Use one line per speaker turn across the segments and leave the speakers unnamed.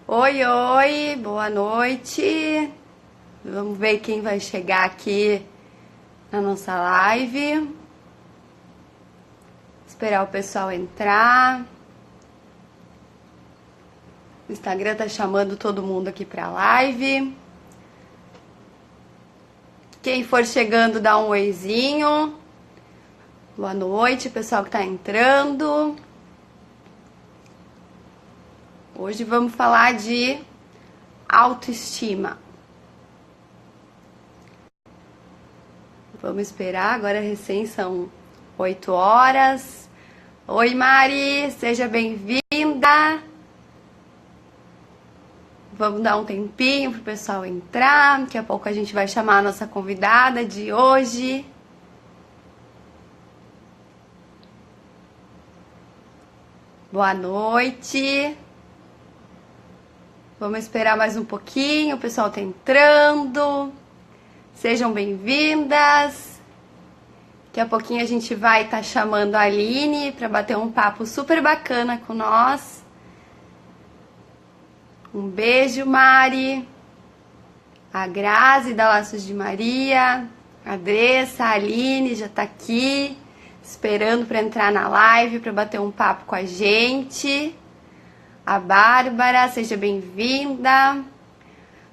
Oi, oi, boa noite. Vamos ver quem vai chegar aqui na nossa live. Esperar o pessoal entrar. O Instagram tá chamando todo mundo aqui pra live. Quem for chegando, dá um oizinho. Boa noite, pessoal que tá entrando. Hoje vamos falar de autoestima. Vamos esperar, agora recém são 8 horas. Oi, Mari, seja bem-vinda. Vamos dar um tempinho pro pessoal entrar. Daqui a pouco a gente vai chamar a nossa convidada de hoje. Boa noite. Vamos esperar mais um pouquinho, o pessoal tá entrando. Sejam bem-vindas. Daqui a pouquinho a gente vai estar chamando a Aline para bater um papo super bacana com nós. Um beijo, Mari. A Grazi da Laços de Maria. A Andressa, a Aline já tá aqui, esperando para entrar na live, para bater um papo com a gente. A Bárbara, seja bem-vinda.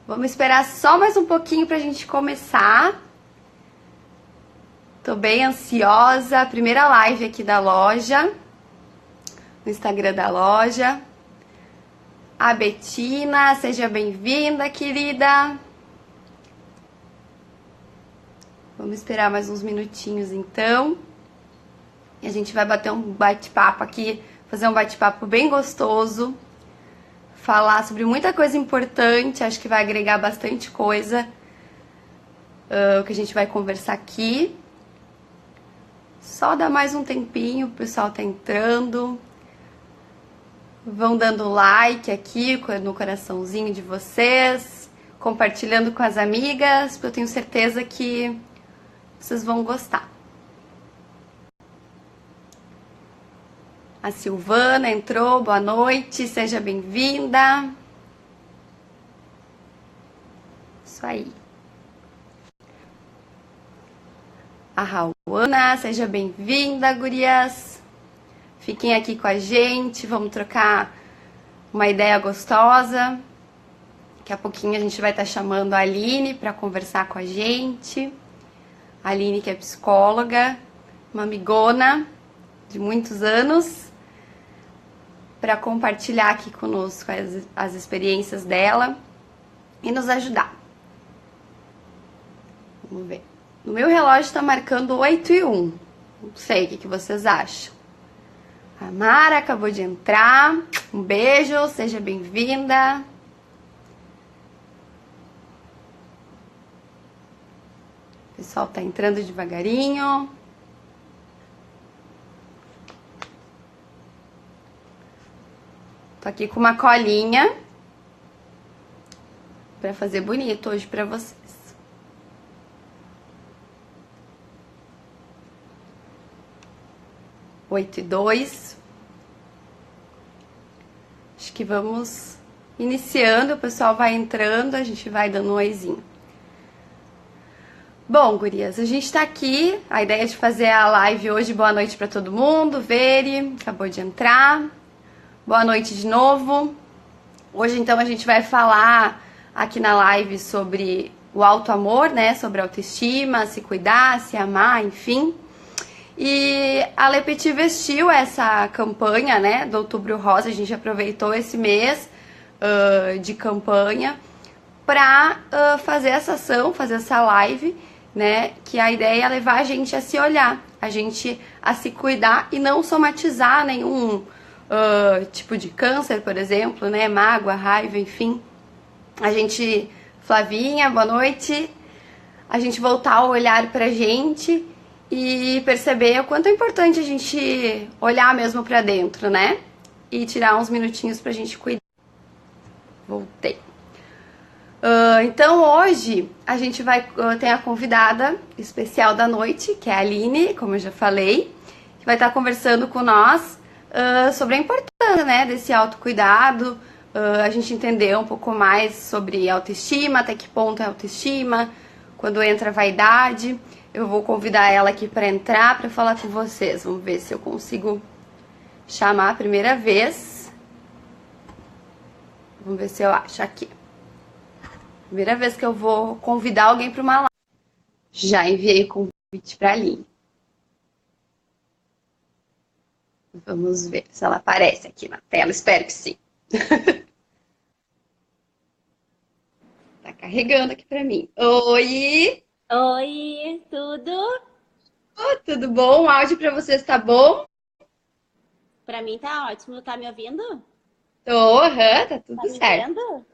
Vamos esperar só mais um pouquinho pra gente começar. Tô bem ansiosa. Primeira live aqui da loja, no Instagram da loja. A Betina, seja bem-vinda, querida. Vamos esperar mais uns minutinhos então. E a gente vai bater um bate-papo aqui, fazer um bate-papo bem gostoso. Falar sobre muita coisa importante, acho que vai agregar bastante coisa o que a gente vai conversar aqui. Só dá mais um tempinho, o pessoal tá entrando. Vão dando like aqui no coraçãozinho de vocês, compartilhando com as amigas, porque eu tenho certeza que vocês vão gostar. A Silvana entrou, boa noite, seja bem-vinda. Isso aí. A Rauana, seja bem-vinda, gurias. Fiquem aqui com a gente, vamos trocar uma ideia gostosa. Daqui a pouquinho a gente vai estar chamando a Aline para conversar com a gente. A Aline, que é psicóloga, uma amigona de muitos anos, para compartilhar aqui conosco as experiências dela e nos ajudar. Vamos ver. No meu relógio está marcando 8:01. Não sei o que vocês acham. A Mara acabou de entrar. Um beijo, seja bem-vinda. O pessoal está entrando devagarinho. Tô aqui com uma colinha para fazer bonito hoje para vocês. 8:02. Acho que vamos iniciando, o pessoal vai entrando, a gente vai dando um oizinho. Bom, gurias, a gente tá aqui, a ideia é de fazer a live hoje. Boa noite para todo mundo. Veri, acabou de entrar. Boa noite de novo. Hoje, então, a gente vai falar aqui na live sobre o auto-amor, né? Sobre autoestima, se cuidar, se amar, enfim. E a Le Petit vestiu essa campanha, né? Do Outubro Rosa. A gente aproveitou esse mês de campanha para fazer essa ação, fazer essa live, né? Que a ideia é levar a gente a se olhar, a gente a se cuidar e não somatizar nenhum tipo de câncer, por exemplo, né? Mágoa, raiva, enfim. A gente, Flavinha, boa noite. A gente voltar a olhar pra gente e perceber o quanto é importante a gente olhar mesmo pra dentro, né? E tirar uns minutinhos pra gente cuidar. Voltei. Então hoje a gente vai ter a convidada especial da noite, que é a Aline, como eu já falei, que vai estar conversando com nós sobre a importância, né, desse autocuidado, a gente entender um pouco mais sobre autoestima, até que ponto é autoestima, quando entra a vaidade. Eu vou convidar ela aqui para entrar, para falar com vocês. Vamos ver se eu consigo chamar a primeira vez. Vamos ver se eu acho aqui. Primeira vez que eu vou convidar alguém para uma live. Já enviei o convite para a Aline. Vamos ver se ela aparece aqui na tela. Espero que sim. Tá carregando aqui para mim. Oi!
Oi, tudo?
Oh, tudo bom? O áudio para vocês tá bom?
Pra mim tá ótimo. Tá me ouvindo?
Tô, tá
Tá
tudo
me
certo.
vendo?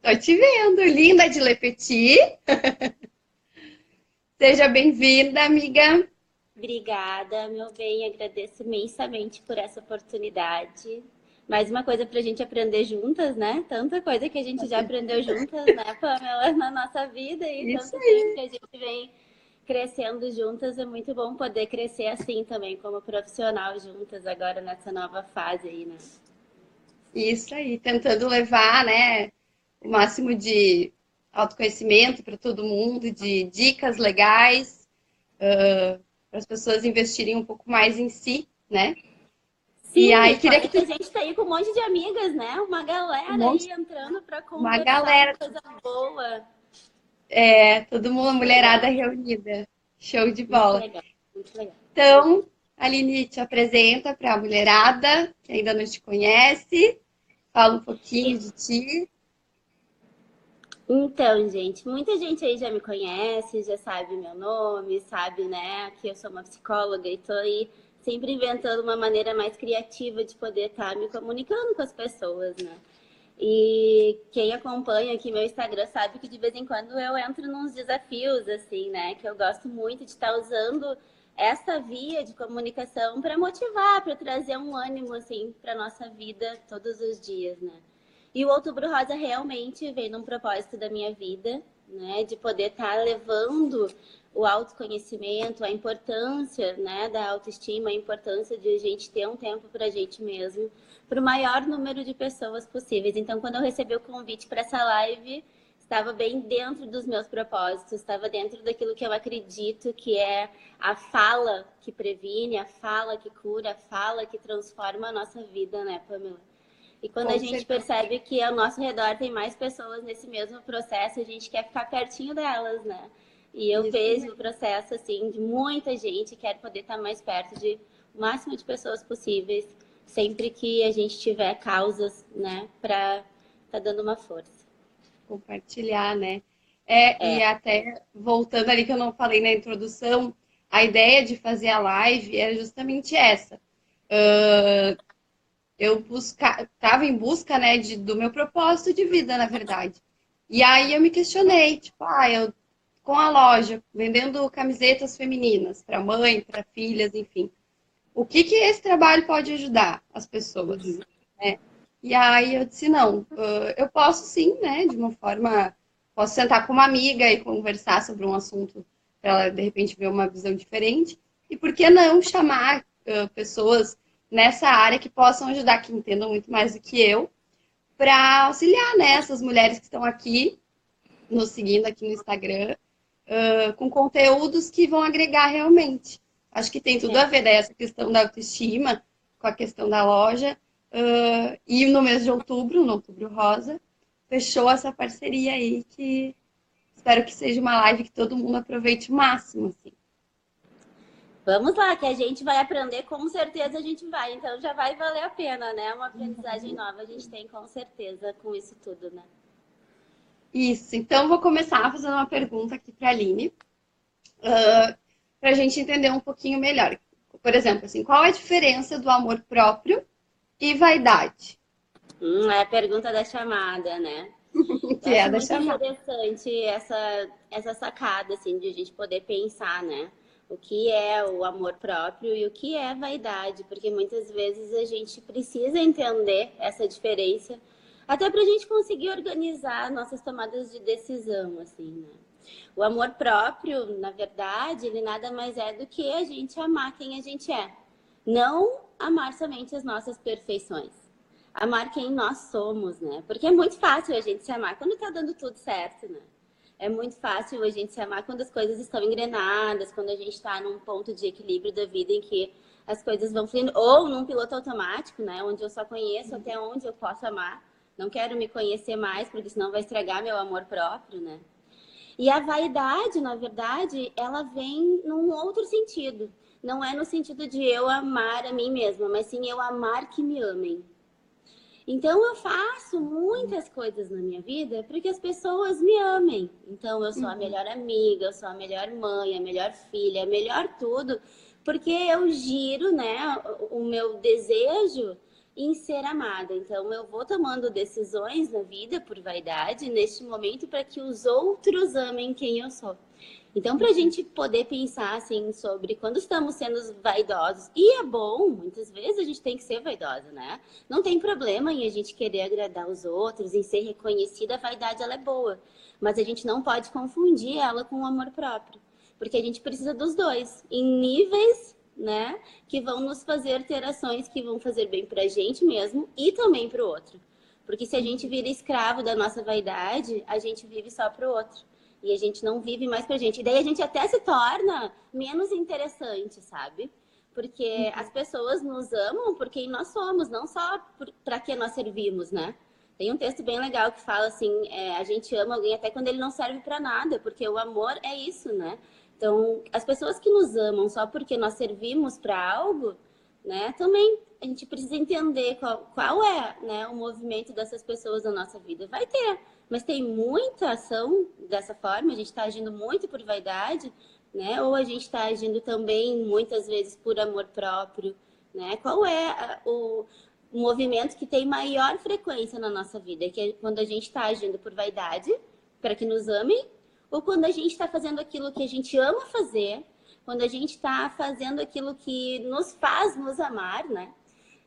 Tô te vendo, linda de Le Petit. Seja bem-vinda, amiga.
Obrigada, meu bem. Agradeço imensamente por essa oportunidade. Mais uma coisa pra gente aprender juntas, né? Tanta coisa que a gente já aprendeu juntas, né, Pamela, na nossa vida e
Isso
tanto
aí.
tempo que a gente vem crescendo juntas. É muito bom poder crescer assim também, como profissional juntas agora nessa nova fase aí, né?
Isso aí, tentando levar, né, o máximo de autoconhecimento para todo mundo, de dicas legais, para as pessoas investirem um pouco mais em si, né? E
Sim,
aí
e
queria
fora
que
que a
tu
gente tá aí com um monte de amigas, né? Uma
um
galera
monte,
aí entrando pra
uma
conversar,
galera,
coisa boa.
todo mundo,
Muito
mulherada
legal,
reunida. Show de
muito
bola.
legal, muito legal.
Então, a Aline te apresenta para a mulherada que ainda não te conhece, fala um pouquinho
E-
de ti.
Então, gente, muita gente aí já me conhece, já sabe meu nome, sabe, né, que eu sou uma psicóloga e tô aí sempre inventando uma maneira mais criativa de poder estar me comunicando com as pessoas, né? E quem acompanha aqui meu Instagram sabe que de vez em quando eu entro nos desafios, assim, né? Que eu gosto muito de estar usando essa via de comunicação para motivar, para trazer um ânimo, assim, para nossa vida todos os dias, né? E o Outubro Rosa realmente vem num propósito da minha vida, né? De poder estar levando o autoconhecimento, a importância, né, da autoestima, a importância de a gente ter um tempo para a gente mesmo, para o maior número de pessoas possíveis. Então, quando eu recebi o convite para essa live, estava bem dentro dos meus propósitos, estava dentro daquilo que eu acredito que é a fala que previne, a fala que cura, a fala que transforma a nossa vida, né, Pamela? E quando a
Com
gente
certeza.
percebe que ao nosso redor tem mais pessoas nesse mesmo processo, a gente quer ficar pertinho delas, né? E eu
Isso
vejo o
mesmo.
processo assim de muita gente quer poder estar mais perto de o máximo de pessoas possíveis, sempre que a gente tiver causas, né, para tá dando uma força.
Compartilhar, né? E
É,
até voltando ali que eu não falei na introdução, a ideia de fazer a live era justamente essa. Eu estava em busca, né, do meu propósito de vida, na verdade. E aí eu me questionei, tipo, eu com a loja, vendendo camisetas femininas para mãe, para filhas, enfim. O que que esse trabalho pode ajudar as pessoas,
uhum.
né? E aí eu disse, não, eu posso sim, né, de uma forma, posso sentar com uma amiga e conversar sobre um assunto para ela, de repente, ver uma visão diferente. E por que não chamar pessoas nessa área que possam ajudar, que entendam muito mais do que eu, para auxiliar, né, essas mulheres que estão aqui, nos seguindo aqui no Instagram, com conteúdos que vão agregar realmente. Acho que tem tudo
É.
a ver, né, essa questão da autoestima com a questão da loja. E no mês de outubro, no Outubro Rosa, fechou essa parceria aí que espero que seja uma live que todo mundo aproveite o máximo, assim.
Vamos lá, que a gente vai aprender, com certeza a gente vai. Então já vai valer a pena, né? Uma aprendizagem nova a gente tem com certeza com isso tudo, né?
Isso, então vou começar fazendo uma pergunta aqui para a Aline, para a gente entender um pouquinho melhor. Por exemplo, assim, qual é a diferença do amor próprio e vaidade?
É a pergunta da chamada, né? Eu
Que é a
acho
da
muito
chamada.
interessante essa sacada, assim, de a gente poder pensar, né? O que é o amor próprio e o que é vaidade, porque muitas vezes a gente precisa entender essa diferença, até para a gente conseguir organizar nossas tomadas de decisão, assim, né? O amor próprio, na verdade, ele nada mais é do que a gente amar quem a gente é, não amar somente as nossas perfeições. amar quem nós somos, né? Porque é muito fácil a gente se amar quando tá dando tudo certo, né? É muito fácil a gente se amar quando as coisas estão engrenadas, quando a gente está num ponto de equilíbrio da vida em que as coisas vão fluindo, ou num piloto automático, né? Onde eu só conheço até onde eu posso amar. Não quero me conhecer mais, porque senão vai estragar meu amor próprio, né? E a vaidade, na verdade, ela vem num outro sentido. Não é no sentido de eu amar a mim mesma, mas sim eu amar que me amem. Então eu faço muitas coisas na minha vida para que as pessoas me amem. Então eu sou a melhor amiga, eu sou a melhor mãe, a melhor filha, a melhor tudo, porque eu giro, né, o meu desejo em ser amada. Então eu vou tomando decisões na vida por vaidade neste momento para que os outros amem quem eu sou. Então, para a gente poder pensar assim sobre quando estamos sendo vaidosos, e é bom, muitas vezes a gente tem que ser vaidosa, né? Não tem problema em a gente querer agradar os outros, em ser reconhecida, a vaidade ela é boa, mas a gente não pode confundir ela com o amor próprio, porque a gente precisa dos dois, em níveis, né, que vão nos fazer ter ações que vão fazer bem para a gente mesmo e também para o outro. Porque se a gente vira escravo da nossa vaidade, a gente vive só para o outro. E a gente não vive mais pra gente. E daí a gente até se torna menos interessante, sabe? Porque as pessoas nos amam por quem nós somos, não só para que nós servimos, né? Tem um texto bem legal que fala assim, a gente ama alguém até quando ele não serve para nada, porque o amor é isso, né? Então, as pessoas que nos amam só porque nós servimos para algo, né? Também a gente precisa entender qual é, né, o movimento dessas pessoas na nossa vida. Vai ter, mas tem muita ação dessa forma, a gente está agindo muito por vaidade, né? Ou a gente está agindo também, muitas vezes, por amor próprio, né? Qual é o movimento que tem maior frequência na nossa vida? Que é quando a gente está agindo por vaidade, para que nos amem, ou quando a gente está fazendo aquilo que a gente ama fazer, quando a gente está fazendo aquilo que nos faz nos amar, né?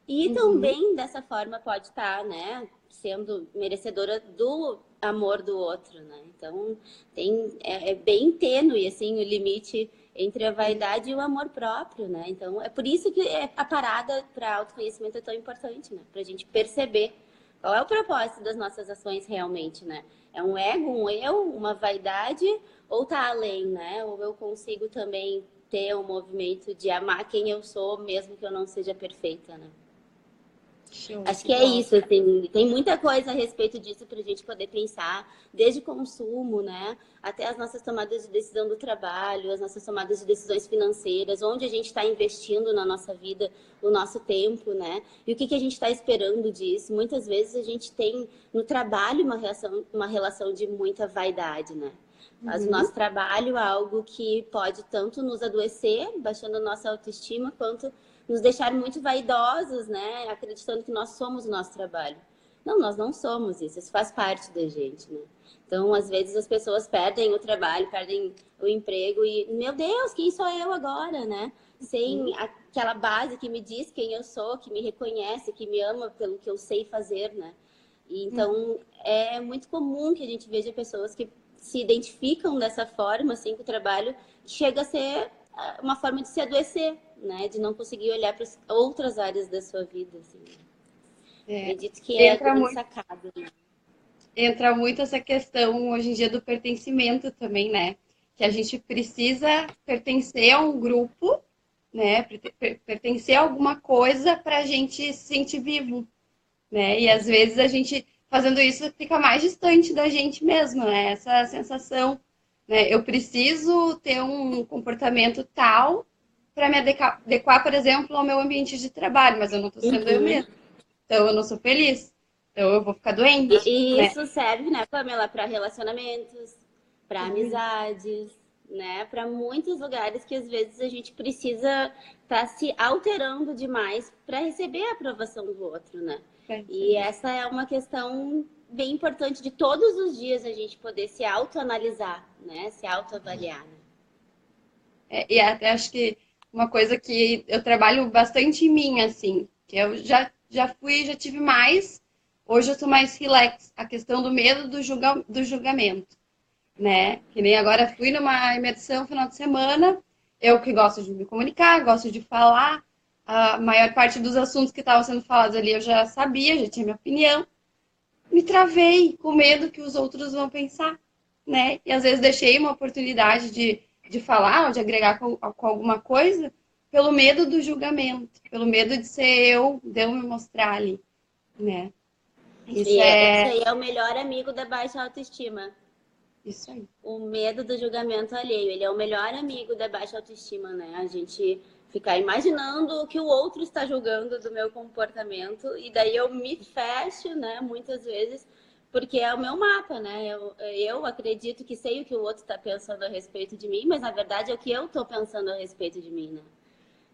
E também, dessa forma, pode estar, né, sendo merecedora do amor do outro, né? Então, é bem tênue, assim, o limite entre a vaidade e o amor próprio, né? Então, é por isso que a parada para autoconhecimento é tão importante, né? Para a gente perceber qual é o propósito das nossas ações realmente, né? É um ego, um eu, uma vaidade, ou tá além, né? Ou eu consigo também ter um movimento de amar quem eu sou, mesmo que eu não seja perfeita, né?
Show,
Acho
que
que é
bom.
isso, assim, tem muita coisa a respeito disso para a gente poder pensar, desde consumo, né, até as nossas tomadas de decisão do trabalho, as nossas tomadas de decisões financeiras, onde a gente está investindo na nossa vida o nosso tempo, né, e o que a gente está esperando disso. Muitas vezes a gente tem no trabalho uma relação de muita vaidade, né. Mas o nosso trabalho é algo que pode tanto nos adoecer, baixando a nossa autoestima, quanto nos deixar muito vaidosos, né? Acreditando que nós somos o nosso trabalho. Não, nós não somos isso. Isso faz parte da gente, né? Então, às vezes as pessoas perdem o trabalho, perdem o emprego e, meu Deus, quem sou eu agora, né? Sem aquela base que me diz quem eu sou, que me reconhece, que me ama pelo que eu sei fazer, né? E, então, é muito comum que a gente veja pessoas que se identificam dessa forma, assim, com o trabalho, que chega a ser uma forma de se adoecer, né? De não conseguir olhar para outras áreas da sua vida, assim. Acredito que é a
Entra
grande
muito,
sacada, né?
entra muito essa questão hoje em dia do pertencimento também, né? Que a gente precisa pertencer a um grupo, né? Pertencer a alguma coisa para a gente se sentir vivo, né? E às vezes a gente fazendo isso fica mais distante da gente mesmo, né? Essa sensação, né? Eu preciso ter um comportamento tal para me adequar, por exemplo, ao meu ambiente de trabalho, mas eu não estou sendo eu
Uhum.
mesma. Então eu não sou feliz. Então eu vou ficar doente,
E
né?
isso serve, né, Pamela, para relacionamentos, para amizades, né, para muitos lugares que às vezes a gente precisa estar se alterando demais para receber a aprovação do outro, né? E essa é uma questão bem importante de todos os dias a gente poder se autoanalisar, né, se autoavaliar, né?
E até acho que uma coisa que eu trabalho bastante em mim, assim, que eu já fui, já tive mais, hoje eu sou mais relax, a questão do medo do julgamento, né? Que nem agora fui numa imersão no final de semana, eu que gosto de me comunicar, gosto de falar, a maior parte dos assuntos que estavam sendo falados ali eu já sabia, já tinha minha opinião. Me travei com medo que os outros vão pensar, né? E às vezes deixei uma oportunidade de falar ou de agregar com alguma coisa pelo medo do julgamento, pelo medo de ser eu, de eu me mostrar ali, né? Isso
Esse
é
aí é o melhor amigo da baixa autoestima.
isso aí.
O medo do julgamento alheio, ele é o melhor amigo da baixa autoestima, né? A gente ficar imaginando o que o outro está julgando do meu comportamento e daí eu me fecho, né? Muitas vezes, porque é o meu mapa, né? Eu acredito que sei o que o outro está pensando a respeito de mim, mas na verdade é o que eu estou pensando a respeito de mim, né?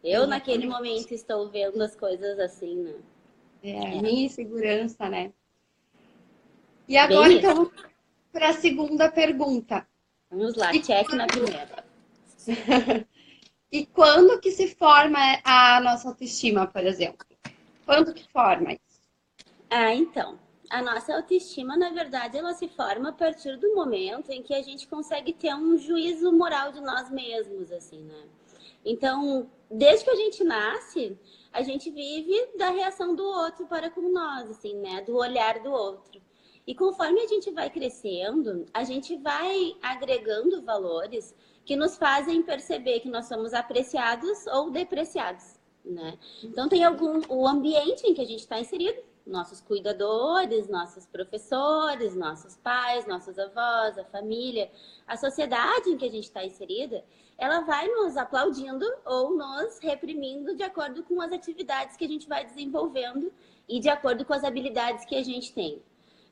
Eu, naquele
Exatamente.
momento, estou vendo as coisas assim, né?
É,
É,
minha insegurança, né? E
bem
agora, então,
isso.
para a segunda pergunta.
Vamos lá,
E,
check na primeira.
e quando que se forma a nossa autoestima, por exemplo? Quando que forma isso?
Ah, então, a nossa autoestima, na verdade, ela se forma a partir do momento em que a gente consegue ter um juízo moral de nós mesmos, assim, né? Então, desde que a gente nasce, a gente vive da reação do outro para com nós, assim, né? Do olhar do outro. E conforme a gente vai crescendo, a gente vai agregando valores que nos fazem perceber que nós somos apreciados ou depreciados, né? Então tem o ambiente em que a gente está inserido, nossos cuidadores, nossos professores, nossos pais, nossos avós, a família, a sociedade em que a gente está inserida, ela vai nos aplaudindo ou nos reprimindo de acordo com as atividades que a gente vai desenvolvendo e de acordo com as habilidades que a gente tem.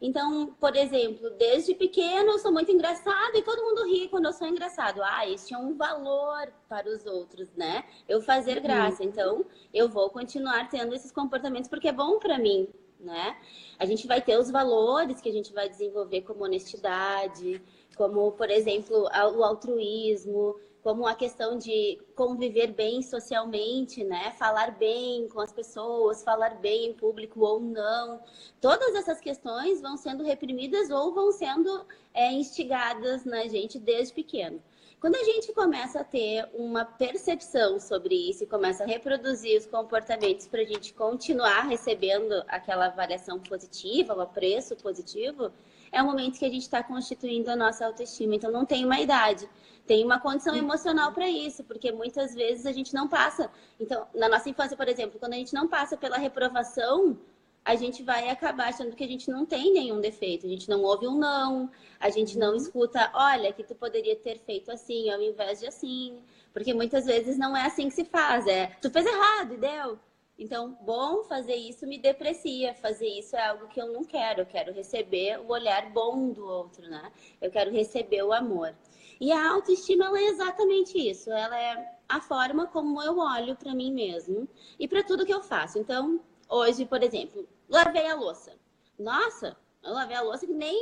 Então, por exemplo, desde pequeno eu sou muito engraçada e todo mundo ri quando eu sou engraçado. Ah, este é um valor para os outros, né? Eu fazer
Uhum.
graça. Então, eu vou continuar tendo esses comportamentos porque é bom para mim, né? A gente vai ter os valores que a gente vai desenvolver como honestidade, como, por exemplo, o altruísmo, como a questão de conviver bem socialmente, né? Falar bem com as pessoas, falar bem em público ou não. Todas essas questões vão sendo reprimidas ou vão sendo instigadas na gente desde pequeno. Quando a gente começa a ter uma percepção sobre isso e começa a reproduzir os comportamentos para a gente continuar recebendo aquela avaliação positiva, o apreço positivo, é o momento que a gente está constituindo a nossa autoestima. Então, não tem uma idade. Tem uma condição emocional para isso, porque muitas vezes a gente não passa. Então, na nossa infância, por exemplo, quando a gente não passa pela reprovação, a gente vai acabar achando que a gente não tem nenhum defeito. A gente não ouve um não, a gente não
Uhum.
escuta, olha, que tu poderia ter feito assim ao invés de assim. Porque muitas vezes não é assim que se faz, tu fez errado e deu. Então, bom, fazer isso me deprecia, fazer isso é algo que eu não quero. Eu quero receber o olhar bom do outro, né? Eu quero receber o amor. E a autoestima, ela é exatamente isso. Ela é a forma como eu olho para mim mesmo e para tudo que eu faço. Então, hoje, por exemplo, lavei a louça. Nossa, eu lavei a louça que nem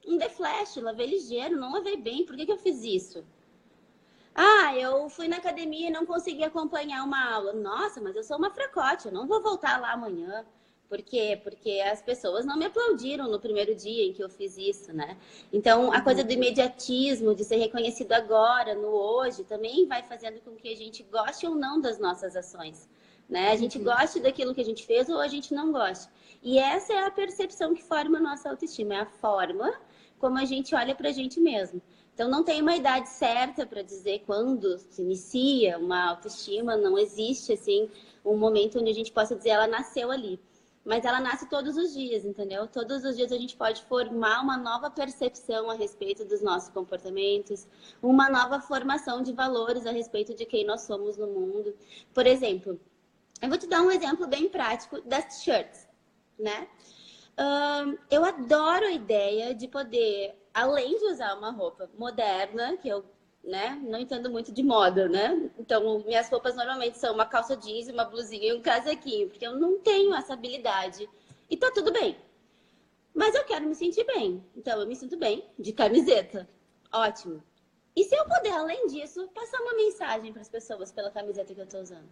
um The Flash, lavei ligeiro, não lavei bem. Por que eu fiz isso? Ah, eu fui na academia e não consegui acompanhar uma aula. Nossa, mas eu sou uma fracote, eu não vou voltar lá amanhã. Por quê? Porque as pessoas não me aplaudiram no primeiro dia em que eu fiz isso, né? Então, a coisa do
Uhum.
imediatismo, de ser reconhecido agora, no hoje, também vai fazendo com que a gente goste ou não das nossas ações, né? A gente
Uhum.
goste daquilo que a gente fez ou a gente não goste. E essa é a percepção que forma a nossa autoestima, é a forma como a gente olha pra gente mesmo. Então, não tem uma idade certa para dizer quando se inicia uma autoestima, não existe, assim, um momento onde a gente possa dizer ela nasceu ali. Mas ela nasce todos os dias, entendeu? Todos os dias a gente pode formar uma nova percepção a respeito dos nossos comportamentos, uma nova formação de valores a respeito de quem nós somos no mundo. Por exemplo, eu vou te dar um exemplo bem prático das t-shirts, né? Eu adoro a ideia de poder, além de usar uma roupa moderna, que eu, né, não entendo muito de moda, né? Então, minhas roupas normalmente são uma calça jeans, uma blusinha e um casaquinho, porque eu não tenho essa habilidade. E tá tudo bem. Mas eu quero me sentir bem. Então, eu me sinto bem de camiseta. Ótimo. E se eu puder, além disso, passar uma mensagem para as pessoas pela camiseta que eu tô usando?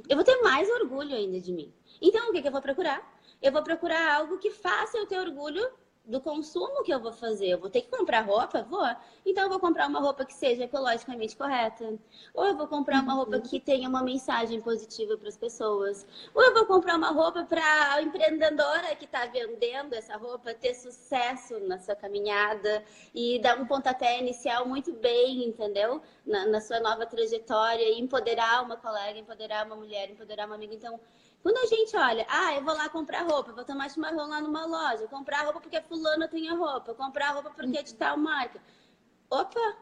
Eu vou ter mais orgulho ainda de mim. Então, o que eu vou procurar? Eu vou procurar algo que faça eu ter orgulho do consumo que eu vou fazer. Eu vou ter que comprar roupa? Vou. Então eu vou comprar uma roupa que seja ecologicamente correta. Ou eu vou comprar uma roupa que tenha uma mensagem positiva para as pessoas. Ou eu vou comprar uma roupa para a empreendedora que está vendendo essa roupa ter sucesso na sua caminhada e dar um pontapé inicial muito bem, entendeu? Na sua nova trajetória e empoderar uma colega, empoderar uma mulher, empoderar uma amiga. Então, quando a gente olha, eu vou lá comprar roupa, vou tomar chimarrão lá numa loja, comprar roupa porque fulano tem a roupa, comprar roupa porque é de tal marca. Opa!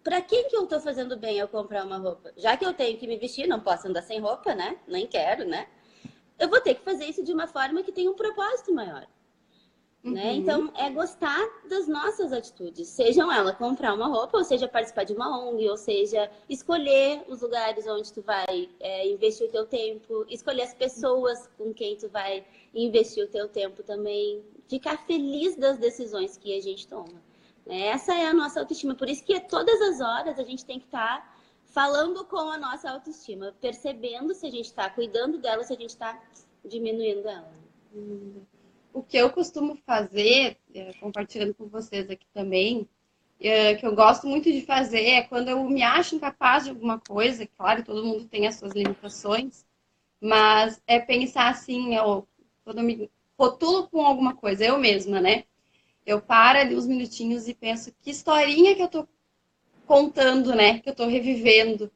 Pra quem que eu tô fazendo bem ao comprar uma roupa? Já que eu tenho que me vestir, não posso andar sem roupa, né? Nem quero, né? Eu vou ter que fazer isso de uma forma que tenha um propósito maior. Né? Então, é gostar das nossas atitudes, sejam ela comprar uma roupa, ou seja, participar de uma ONG, ou seja, escolher os lugares onde tu vai investir o teu tempo, escolher as pessoas com quem tu vai investir o teu tempo também, ficar feliz das decisões que a gente toma. Né? Essa é a nossa autoestima, por isso que todas as horas a gente tem que estar falando com a nossa autoestima, percebendo se a gente está cuidando dela, se a gente está diminuindo ela.
O que eu costumo fazer, compartilhando com vocês aqui também, que eu gosto muito de fazer é quando eu me acho incapaz de alguma coisa, claro, todo mundo tem as suas limitações, mas é pensar assim, quando eu me rotulo com alguma coisa, eu mesma, né? Eu paro ali uns minutinhos e penso que historinha que eu tô contando, né? Que eu tô revivendo.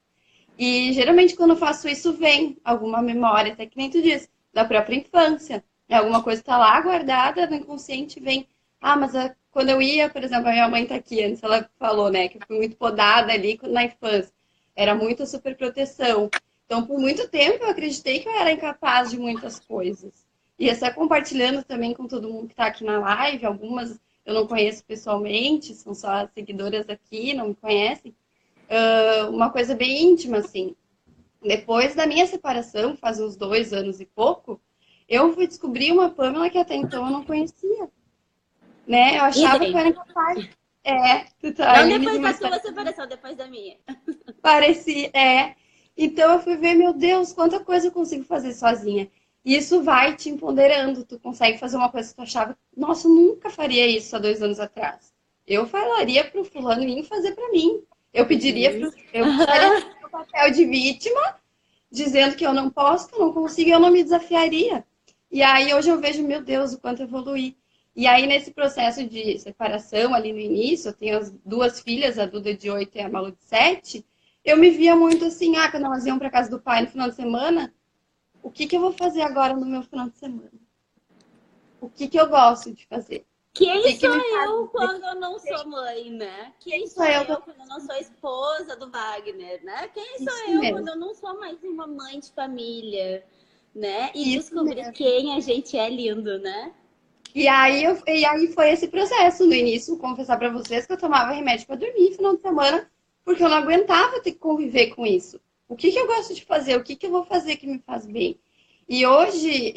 E geralmente quando eu faço isso vem alguma memória, até que nem tu disse, da própria infância. Alguma coisa está lá guardada no inconsciente vem. Mas quando eu ia, por exemplo, a minha mãe tá aqui antes, ela falou, né, que eu fui muito podada ali na infância. Era muita superproteção. Então, por muito tempo, eu acreditei que eu era incapaz de muitas coisas. E essa compartilhando também com todo mundo que está aqui na live, algumas eu não conheço pessoalmente, são só seguidoras aqui, não me conhecem. Uma coisa bem íntima, assim. Depois da minha separação, faz uns 2 anos e pouco, eu fui descobrir uma Pamela que até então eu não conhecia. Né? Eu achava que eu era incapaz.
Não depois da tua separação, depois da minha.
Parecia, Então eu fui ver, meu Deus, quanta coisa eu consigo fazer sozinha. E isso vai te empoderando. Tu consegue fazer uma coisa que tu achava, nossa, eu nunca faria isso há 2 anos atrás. Eu falaria pro fulano ir fazer para mim. Eu pediria eu estaria no papel de vítima, dizendo que eu não posso, que eu não consigo, eu não me desafiaria. E aí hoje eu vejo, meu Deus, o quanto eu evoluí. E aí nesse processo de separação ali no início, eu tenho as 2 filhas, a Duda de 8 e a Malu de 7, eu me via muito assim, quando elas iam para casa do pai no final de semana, o que eu vou fazer agora no meu final de semana? O que eu gosto de fazer?
Quem sou eu quando eu não sou mãe, né? Quem sou eu quando eu não sou esposa do Wagner, né? Quem sou eu quando eu não sou mais uma mãe de família, né? E descobrir quem a gente é lindo, né?
E aí foi esse processo. No início, vou confessar para vocês que eu tomava remédio para dormir no final de semana, porque eu não aguentava ter que conviver com isso. O que eu gosto de fazer? O que eu vou fazer que me faz bem? E hoje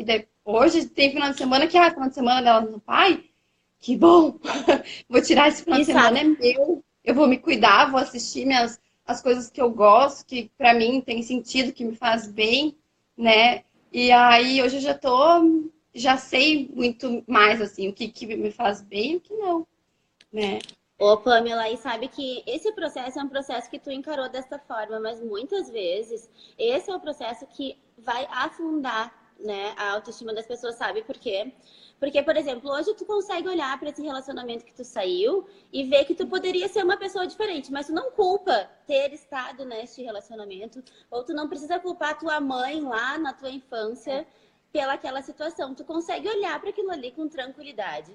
tem final de semana que final de semana dela no pai. Que bom! Vou tirar esse final de semana, é meu. Eu vou me cuidar, vou assistir as coisas que eu gosto, que para mim tem sentido, que me faz bem, né? E aí hoje eu já sei muito mais assim o que me faz bem e o que não, né?
Ô, Pamela, e sabe que esse processo é um processo que tu encarou dessa forma, mas muitas vezes esse é o processo que vai afundar, né, a autoestima das pessoas, sabe por quê? Porque, por exemplo, hoje tu consegue olhar para esse relacionamento que tu saiu e ver que tu poderia ser uma pessoa diferente, mas tu não culpa ter estado neste relacionamento, ou tu não precisa culpar a tua mãe lá na tua infância pelaquela situação. Tu consegue olhar para aquilo ali com tranquilidade.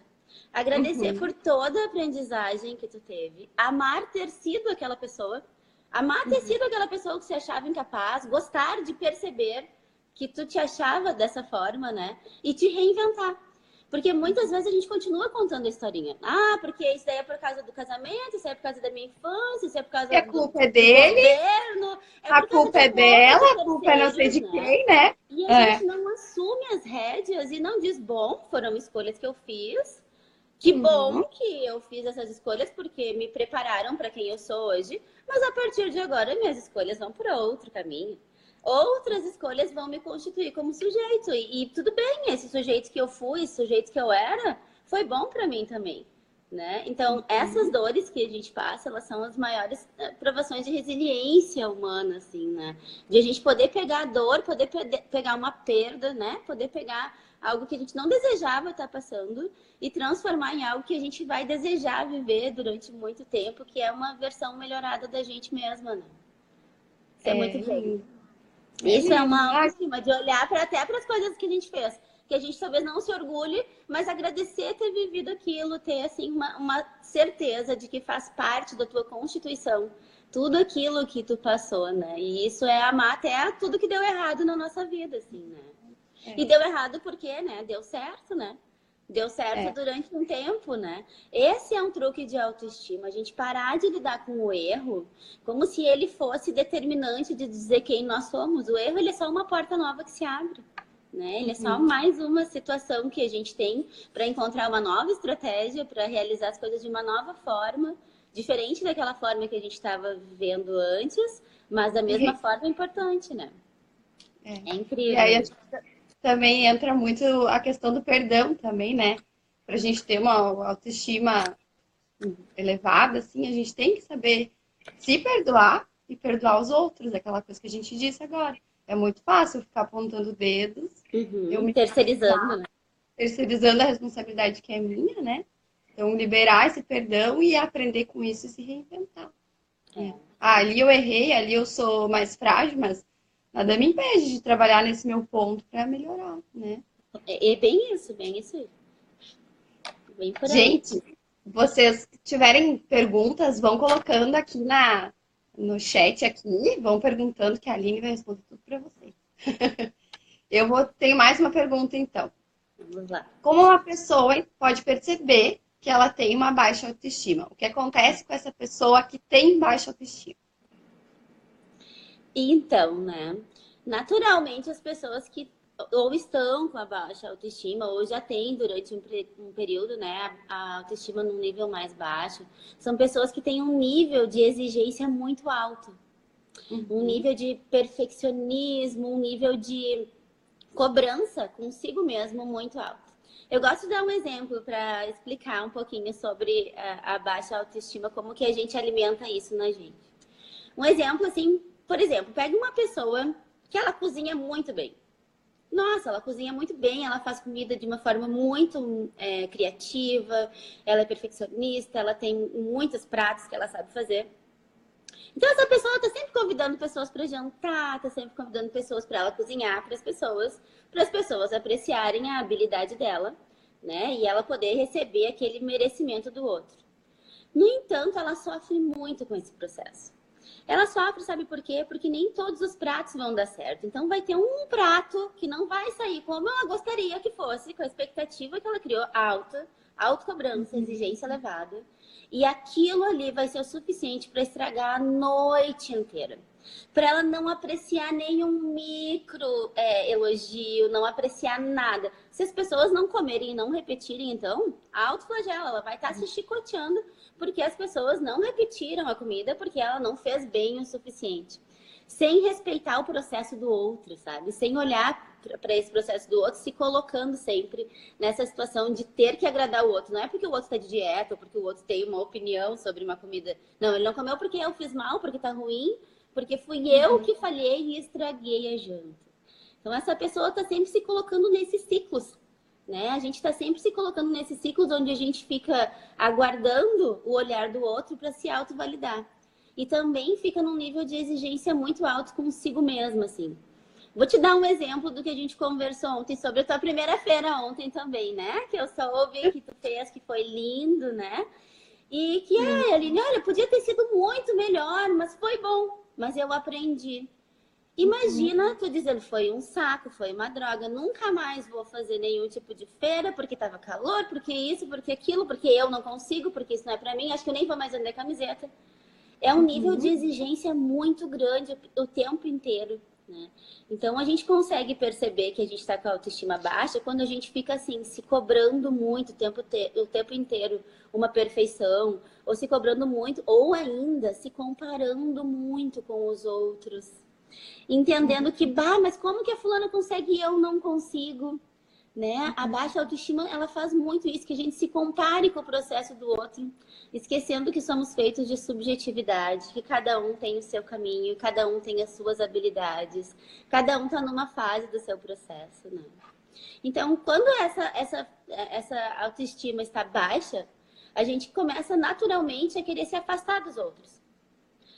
Agradecer por toda a aprendizagem que tu teve, amar ter sido aquela pessoa, amar ter sido aquela pessoa que se achava incapaz, gostar de perceber que tu te achava dessa forma, né? E te reinventar. Porque muitas vezes a gente continua contando a historinha. Porque isso daí é por causa do casamento, isso é por causa da minha infância, isso é por causa
do governo. A culpa é dela, a culpa é não sei de quem, né?
E a gente não assume as rédeas e não diz, bom, foram escolhas que eu fiz. Que bom que eu fiz essas escolhas porque me prepararam para quem eu sou hoje, mas a partir de agora minhas escolhas vão para outro caminho. Outras escolhas vão me constituir como sujeito. E tudo bem, esses sujeitos que eu fui, esses sujeitos que eu era, foi bom para mim também, né? Então, essas dores que a gente passa, elas são as maiores provações de resiliência humana, assim, né? De a gente poder pegar a dor, poder pegar uma perda, né? Poder pegar algo que a gente não desejava estar passando e transformar em algo que a gente vai desejar viver durante muito tempo, que é uma versão melhorada da gente mesma, né? Isso é muito bom. Isso é uma autoestima de olhar até para as coisas que a gente fez, que a gente talvez não se orgulhe, mas agradecer ter vivido aquilo, ter assim uma certeza de que faz parte da tua constituição, tudo aquilo que tu passou, né? E isso é amar até tudo que deu errado na nossa vida, assim, né? E deu errado porque, né? Deu certo, né? Deu certo durante um tempo, né? Esse é um truque de autoestima. A gente parar de lidar com o erro como se ele fosse determinante de dizer quem nós somos. O erro, ele é só uma porta nova que se abre, né? Ele é só mais uma situação que a gente tem para encontrar uma nova estratégia, para realizar as coisas de uma nova forma, diferente daquela forma que a gente estava vivendo antes, mas da mesma forma importante, né? É incrível.
E aí, também entra muito a questão do perdão também, né? Pra gente ter uma autoestima elevada, assim, a gente tem que saber se perdoar e perdoar os outros, aquela coisa que a gente disse agora. É muito fácil ficar apontando dedos, eu me
terceirizando, né?
Terceirizando a responsabilidade que é minha, né? Então, liberar esse perdão e aprender com isso e se reinventar. Ali eu errei, ali eu sou mais frágil, mas nada me impede de trabalhar nesse meu ponto para melhorar, né?
É bem isso aí. Bem por aí.
Gente, vocês que tiverem perguntas, vão colocando aqui no chat aqui, vão perguntando que a Aline vai responder tudo para vocês. Tenho mais uma pergunta então.
Vamos lá.
Como uma pessoa pode perceber que ela tem uma baixa autoestima? O que acontece com essa pessoa que tem baixa autoestima?
Então, né? Naturalmente, as pessoas que ou estão com a baixa autoestima ou já têm durante um período, né, a autoestima num nível mais baixo, são pessoas que têm um nível de exigência muito alto. Um nível de perfeccionismo, um nível de cobrança consigo mesmo muito alto. Eu gosto de dar um exemplo para explicar um pouquinho sobre a baixa autoestima, como que a gente alimenta isso na gente. Um exemplo assim, por exemplo, pega uma pessoa que ela cozinha muito bem. Nossa, ela cozinha muito bem, ela faz comida de uma forma muito criativa, ela é perfeccionista, ela tem muitos pratos que ela sabe fazer. Então, essa pessoa está sempre convidando pessoas para jantar, está sempre convidando pessoas para ela cozinhar para as pessoas apreciarem a habilidade dela, né? E ela poder receber aquele merecimento do outro. No entanto, ela sofre muito com esse processo. Ela sofre, sabe por quê? Porque nem todos os pratos vão dar certo. Então, vai ter um prato que não vai sair como ela gostaria que fosse, com a expectativa que ela criou alta, autocobrança, exigência elevada. E aquilo ali vai ser o suficiente para estragar a noite inteira. Para ela não apreciar nenhum micro elogio, não apreciar nada. Se as pessoas não comerem e não repetirem, então, autoflagela, ela vai estar se chicoteando porque as pessoas não repetiram a comida, porque ela não fez bem o suficiente. Sem respeitar o processo do outro, sabe? Sem olhar para esse processo do outro, se colocando sempre nessa situação de ter que agradar o outro. Não é porque o outro está de dieta ou porque o outro tem uma opinião sobre uma comida. Não, ele não comeu porque eu fiz mal, porque tá ruim, porque fui eu que falhei e estraguei a janta. Então, essa pessoa está sempre se colocando nesses ciclos, né? A gente está sempre se colocando nesses ciclos onde a gente fica aguardando o olhar do outro para se autovalidar. E também fica num nível de exigência muito alto consigo mesma, assim. Vou te dar um exemplo do que a gente conversou ontem sobre a tua primeira feira ontem também, né? Que eu soube que tu fez, que foi lindo, né? E que, Aline, olha, podia ter sido muito melhor, mas foi bom. Mas eu aprendi. Imagina tu dizendo, foi um saco, foi uma droga, nunca mais vou fazer nenhum tipo de feira, porque tava calor, porque isso, porque aquilo, porque eu não consigo, porque isso não é pra mim, acho que eu nem vou mais vender camiseta. É um nível de exigência muito grande o tempo inteiro, né? Então, a gente consegue perceber que a gente está com a autoestima baixa quando a gente fica assim, se cobrando muito o tempo inteiro uma perfeição, ou se cobrando muito, ou ainda se comparando muito com os outros. Entendendo que, mas como que a fulana consegue e eu não consigo? né? A baixa autoestima, ela faz muito isso, que a gente se compare com o processo do outro, esquecendo que somos feitos de subjetividade, que cada um tem o seu caminho, cada um tem as suas habilidades, cada um está numa fase do seu processo, né? Então, quando essa autoestima está baixa, a gente começa naturalmente a querer se afastar dos outros.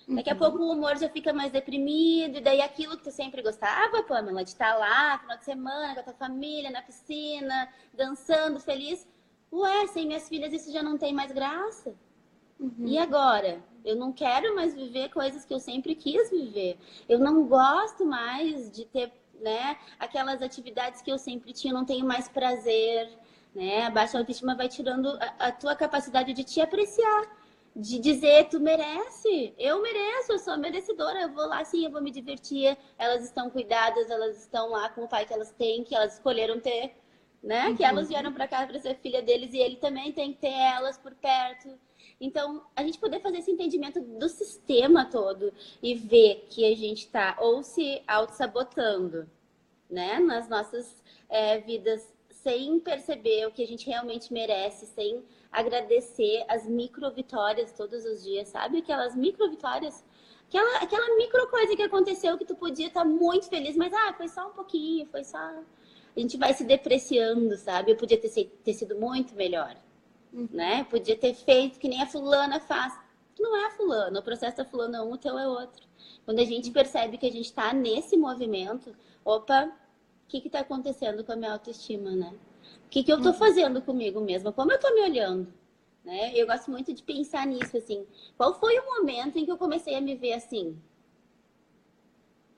Daqui a pouco o humor já fica mais deprimido, e daí aquilo que tu sempre gostava, Pamela, de estar lá, final de semana, com a tua família, na piscina, dançando, feliz. Ué, sem minhas filhas isso já não tem mais graça. E agora? Eu não quero mais viver coisas que eu sempre quis viver. Eu não gosto mais de ter, né, aquelas atividades que eu sempre tinha, eu não tenho mais prazer, né? A baixa autoestima vai tirando a tua capacidade de te apreciar, de dizer, tu merece, eu mereço, eu sou merecedora, eu vou lá sim, eu vou me divertir, elas estão cuidadas, elas estão lá com o pai que elas têm, que elas escolheram ter, né? Que elas vieram para cá para ser filha deles e ele também tem que ter elas por perto. Então, a gente poder fazer esse entendimento do sistema todo e ver que a gente está ou se auto-sabotando, né? Nas nossas vidas, sem perceber o que a gente realmente merece, sem agradecer as micro-vitórias todos os dias, sabe? Aquelas micro-vitórias, aquela micro coisa que aconteceu que tu podia estar muito feliz, mas foi só um pouquinho, foi só... A gente vai se depreciando, sabe? Eu podia ter sido muito melhor, né? Podia ter feito que nem a fulana faz. Não é a fulana, o processo da fulana é um, o teu é outro. Quando a gente percebe que a gente está nesse movimento, opa, o que está acontecendo com a minha autoestima, né? O que eu estou fazendo comigo mesma? Como eu estou me olhando? Né? Eu gosto muito de pensar nisso, assim. Qual foi o momento em que eu comecei a me ver assim?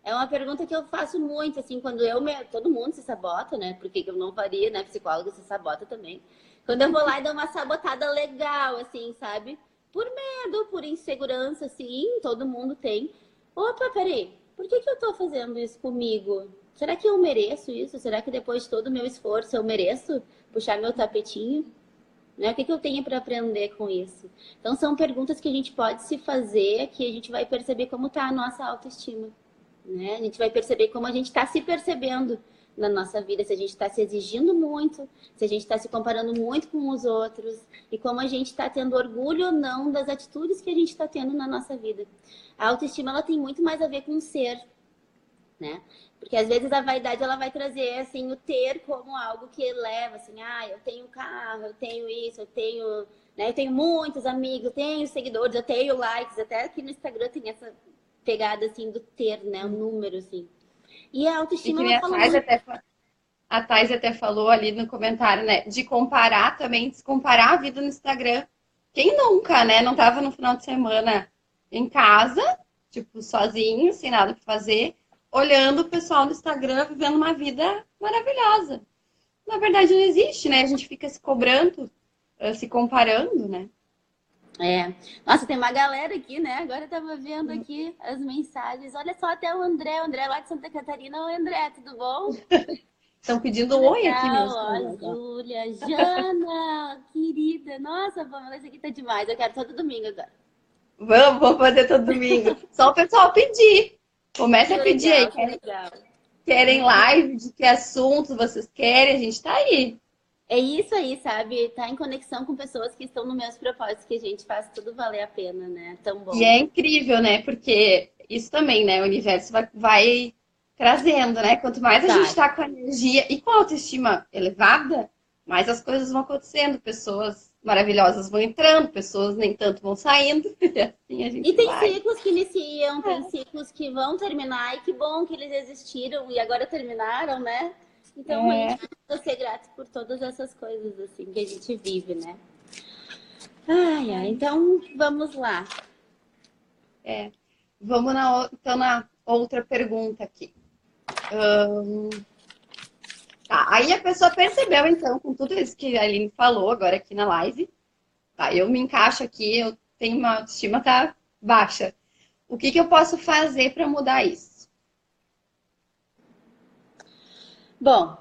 É uma pergunta que eu faço muito, assim, quando todo mundo se sabota, né? Por que eu não faria, né? Psicóloga se sabota também. Quando eu vou lá e dou uma sabotada legal, assim, sabe? Por medo, por insegurança, assim, todo mundo tem. Opa, peraí, por que eu tô fazendo isso comigo? Será que eu mereço isso? Será que depois de todo o meu esforço eu mereço puxar meu tapetinho? Né? O que eu tenho para aprender com isso? Então, são perguntas que a gente pode se fazer, que a gente vai perceber como tá a nossa autoestima. Né? A gente vai perceber como a gente está se percebendo na nossa vida, se a gente está se exigindo muito, se a gente está se comparando muito com os outros e como a gente está tendo orgulho ou não das atitudes que a gente está tendo na nossa vida. A autoestima ela tem muito mais a ver com o ser, né? Porque às vezes a vaidade ela vai trazer assim o ter como algo que eleva, assim, eu tenho carro, eu tenho isso, eu tenho, né? Eu tenho muitos amigos, eu tenho seguidores, eu tenho likes, até aqui no Instagram tem essa pegada assim do ter, né? O número, assim. E a autoestima,
E que
ela fala muito.
A Thais até falou ali no comentário, né? De comparar também, de se comparar a vida no Instagram. Quem nunca, né? Não tava no final de semana em casa, tipo, sozinho, sem nada pra fazer, olhando o pessoal no Instagram vivendo uma vida maravilhosa. Na verdade, não existe, né? A gente fica se cobrando, se comparando, né?
Nossa, tem uma galera aqui, né? Agora eu tava vendo aqui as mensagens. Olha só, até o André lá de Santa Catarina. Oi, André, tudo bom?
Estão pedindo
Que
oi aqui
legal,
mesmo.
ó, Júlia, Jana, querida. Nossa, Pamela, isso aqui tá demais. Eu quero todo domingo agora.
Vamos fazer todo domingo. Só o pessoal pedir. Começa
Que
a pedir aí.
legal, que legal.
Querem live? De que assuntos vocês querem? A gente tá aí.
É isso aí, sabe? Tá em conexão com pessoas que estão nos meus propósitos, que a gente faz tudo valer a pena, né? Tão
E
bom.
é incrível, né? Porque isso também, né? O universo vai trazendo, né? Quanto mais a gente
Vai.
tá com a energia e com a autoestima elevada, mais as coisas vão acontecendo. Pessoas maravilhosas vão entrando, pessoas nem tanto vão saindo. E assim a
E
gente
tem
vai.
ciclos que iniciam, tem ciclos que vão terminar, e que bom que eles existiram e agora terminaram, né? Então a gente precisa ser grato por todas essas coisas assim que a gente vive, né? Então vamos lá.
Vamos então na outra pergunta aqui. Tá, aí a pessoa percebeu, então, com tudo isso que a Aline falou agora aqui na live, tá, eu me encaixo aqui, eu tenho uma autoestima tá baixa. O que eu posso fazer para mudar isso?
Bom,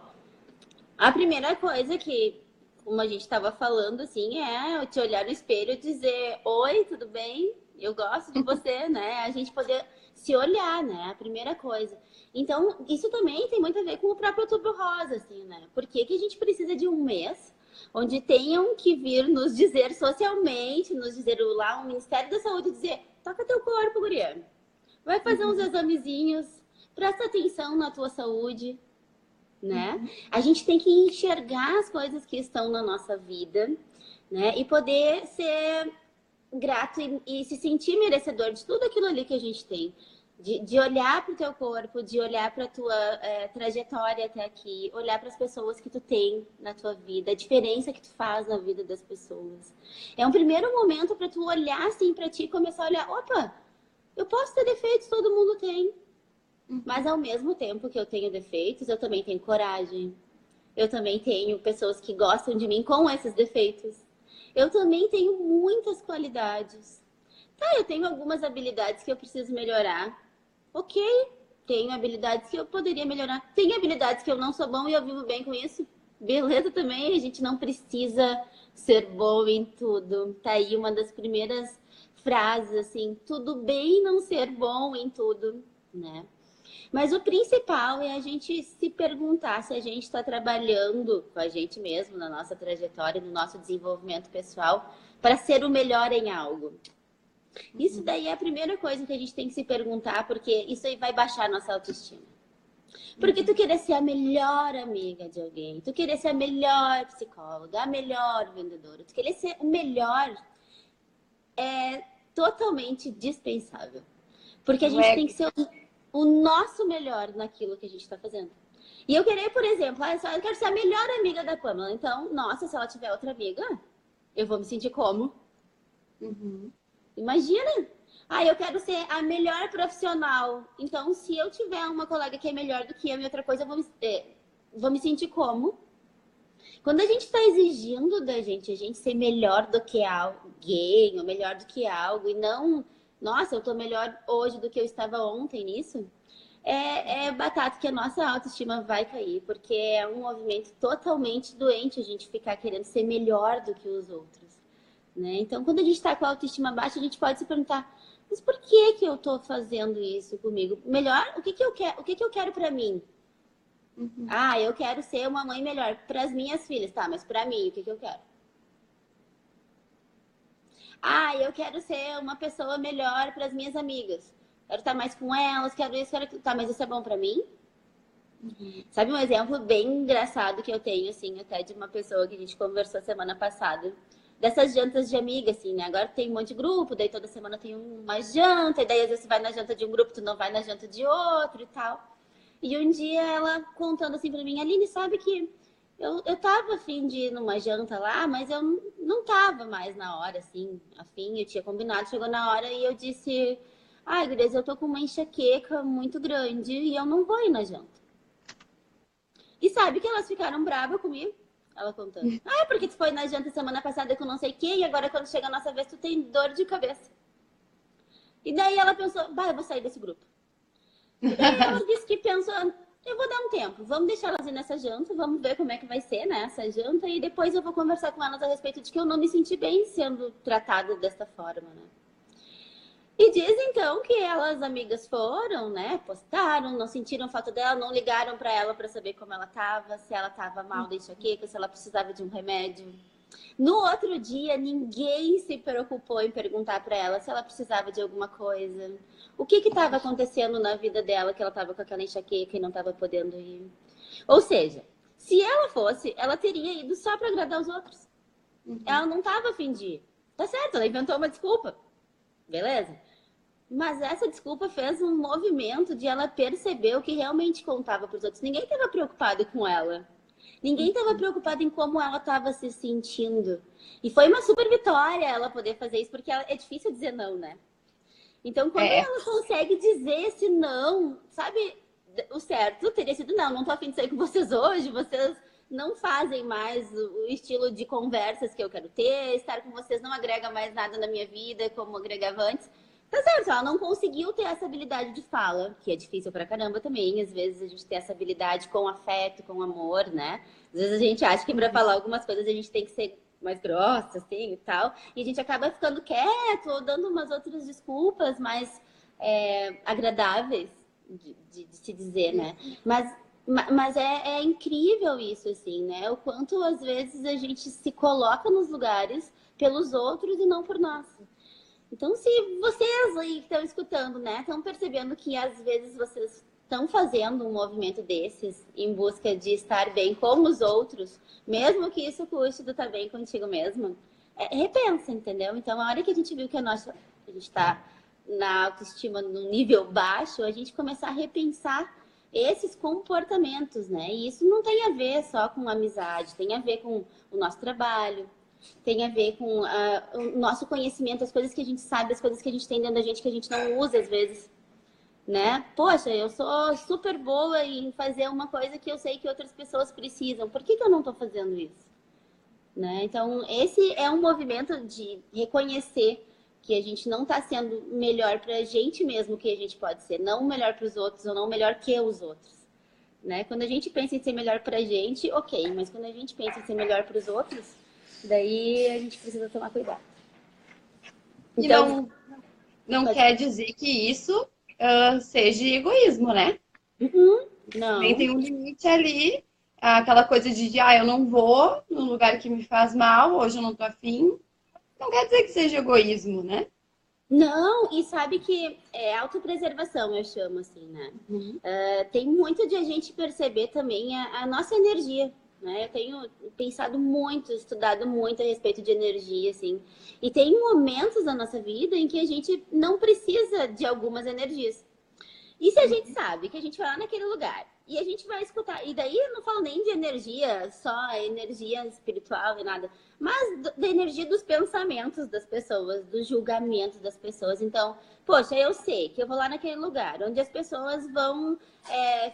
a primeira coisa que, como a gente estava falando, assim, é te olhar no espelho e dizer: oi, tudo bem? Eu gosto de você, né? A gente poder se olhar, né? A primeira coisa. Então, isso também tem muito a ver com o próprio Outubro Rosa, assim, né? Por que que a gente precisa de um mês onde tenham que vir nos dizer socialmente, nos dizer lá, o Ministério da Saúde dizer, toca teu corpo, guria. Vai fazer uns examezinhos, presta atenção na tua saúde, né? A gente tem que enxergar as coisas que estão na nossa vida, né? E poder ser grato e se sentir merecedor de tudo aquilo ali que a gente tem. De olhar para o teu corpo, de olhar para a tua trajetória até aqui, olhar para as pessoas que tu tem na tua vida, a diferença que tu faz na vida das pessoas. É um primeiro momento para tu olhar assim para ti e começar a olhar, opa, eu posso ter defeitos, todo mundo tem. Mas ao mesmo tempo que eu tenho defeitos, eu também tenho coragem. Eu também tenho pessoas que gostam de mim com esses defeitos. Eu também tenho muitas qualidades. Tá, eu tenho algumas habilidades que eu preciso melhorar. Ok, tenho habilidades que eu poderia melhorar. Tem habilidades que eu não sou bom e eu vivo bem com isso. Beleza também, a gente não precisa ser bom em tudo. Tá aí uma das primeiras frases, assim, tudo bem não ser bom em tudo, né? Mas o principal é a gente se perguntar se a gente está trabalhando com a gente mesmo, na nossa trajetória, no nosso desenvolvimento pessoal, para ser o melhor em algo. Isso daí é a primeira coisa que a gente tem que se perguntar, porque isso aí vai baixar a nossa autoestima. Porque tu querer ser a melhor amiga de alguém, tu querer ser a melhor psicóloga, a melhor vendedora, tu querer ser o melhor é totalmente dispensável. Porque a gente tem que ser o nosso melhor naquilo que a gente está fazendo. E eu querer, por exemplo, eu quero ser a melhor amiga da Pamela. Então, nossa, se ela tiver outra amiga, eu vou me sentir como? Imagina! Eu quero ser a melhor profissional. Então, se eu tiver uma colega que é melhor do que eu em outra coisa, eu vou me sentir como? Quando a gente está exigindo da gente, a gente ser melhor do que alguém, ou melhor do que algo, e não, nossa, eu tô melhor hoje do que eu estava ontem nisso, é batata que a nossa autoestima vai cair, porque é um movimento totalmente doente a gente ficar querendo ser melhor do que os outros, né? Então, quando a gente está com a autoestima baixa, a gente pode se perguntar, mas por que que eu tô fazendo isso comigo? Melhor, o que que eu quero, o que que eu quero para mim? Eu quero ser uma mãe melhor para as minhas filhas, tá? Mas para mim, o que que eu quero? Eu quero ser uma pessoa melhor para as minhas amigas. Quero estar mais com elas, quero isso, quero aquilo. Tá, mas isso é bom para mim? Sabe um exemplo bem engraçado que eu tenho, assim, até de uma pessoa que a gente conversou semana passada? Dessas jantas de amiga, assim, né? Agora tem um monte de grupo, daí toda semana tem uma janta, e daí às vezes você vai na janta de um grupo, tu não vai na janta de outro e tal. E um dia ela contando assim pra mim, Aline, sabe que eu tava afim de ir numa janta lá, mas eu não tava mais na hora, assim, afim, eu tinha combinado, chegou na hora e eu disse, gurias, eu tô com uma enxaqueca muito grande e eu não vou ir na janta. E sabe que elas ficaram bravas comigo? Ela contando. Porque tu foi na janta semana passada com não sei o quê, e agora quando chega a nossa vez tu tem dor de cabeça. E daí ela pensou, eu vou sair desse grupo. E daí ela disse que pensou, eu vou dar um tempo, vamos deixar elas ir nessa janta, vamos ver como é que vai ser, né, essa janta, e depois eu vou conversar com elas a respeito de que eu não me senti bem sendo tratada dessa forma, né. E diz então que elas, amigas, foram, né, postaram, não sentiram falta dela, não ligaram para ela para saber como ela tava, se ela tava mal da enxaqueca, se ela precisava de um remédio. No outro dia, ninguém se preocupou em perguntar para ela se ela precisava de alguma coisa. O que estava acontecendo na vida dela que ela estava com aquela enxaqueca e não estava podendo ir. Ou seja, se ela fosse, ela teria ido só para agradar os outros. Ela não estava a fim de ir. Tá certo, ela inventou uma desculpa. Beleza? Mas essa desculpa fez um movimento de ela perceber o que realmente contava para os outros. Ninguém estava preocupado com ela. Ninguém estava preocupado em como ela estava se sentindo. E foi uma super vitória ela poder fazer isso, porque é difícil dizer não, né? Então, quando ela consegue dizer esse não, sabe, o certo teria sido não tô a fim de sair com vocês hoje, vocês não fazem mais o estilo de conversas que eu quero ter, estar com vocês não agrega mais nada na minha vida como agregava antes. Tá certo, ela não conseguiu ter essa habilidade de fala, que é difícil pra caramba também. Às vezes a gente tem essa habilidade com afeto, com amor, né? Às vezes a gente acha que pra falar algumas coisas a gente tem que ser mais grossa, assim, e tal. E a gente acaba ficando quieto ou dando umas outras desculpas, mas agradáveis de se dizer, né? Mas é incrível isso, assim, né? O quanto às vezes a gente se coloca nos lugares pelos outros e não por nós. Então, se vocês aí que estão escutando, né, estão percebendo que às vezes vocês estão fazendo um movimento desses em busca de estar bem com os outros, mesmo que isso custe tu estar bem contigo mesmo, repensa, entendeu? Então, a hora que a gente viu que a gente está na autoestima num nível baixo, a gente começar a repensar esses comportamentos, né? E isso não tem a ver só com amizade, tem a ver com o nosso trabalho, tem a ver com o nosso conhecimento, as coisas que a gente sabe, as coisas que a gente tem dentro da gente que a gente não usa às vezes, né? Poxa, eu sou super boa em fazer uma coisa que eu sei que outras pessoas precisam. Por que eu não estou fazendo isso? Né? Então, esse é um movimento de reconhecer que a gente não está sendo melhor para a gente mesmo que a gente pode ser, não melhor para os outros ou não melhor que os outros. Né? Quando a gente pensa em ser melhor para a gente, ok, mas quando a gente pensa em ser melhor para os outros, daí a gente precisa tomar cuidado.
Então, não quer dizer que isso seja egoísmo, né?
Não.
Nem tem um limite ali, aquela coisa de, eu não vou num lugar que me faz mal, hoje eu não tô afim. Não quer dizer que seja egoísmo, né?
Não, e sabe que é autopreservação, eu chamo assim, né? Tem muito de a gente perceber também a nossa energia, né? Eu tenho pensado muito, estudado muito a respeito de energia, assim. E tem momentos da nossa vida em que a gente não precisa de algumas energias. E se a gente sabe que a gente vai lá naquele lugar e a gente vai escutar, e daí eu não falo nem de energia, só energia espiritual e nada, mas da energia dos pensamentos das pessoas, dos julgamentos das pessoas. Então, poxa, eu sei que eu vou lá naquele lugar onde as pessoas vão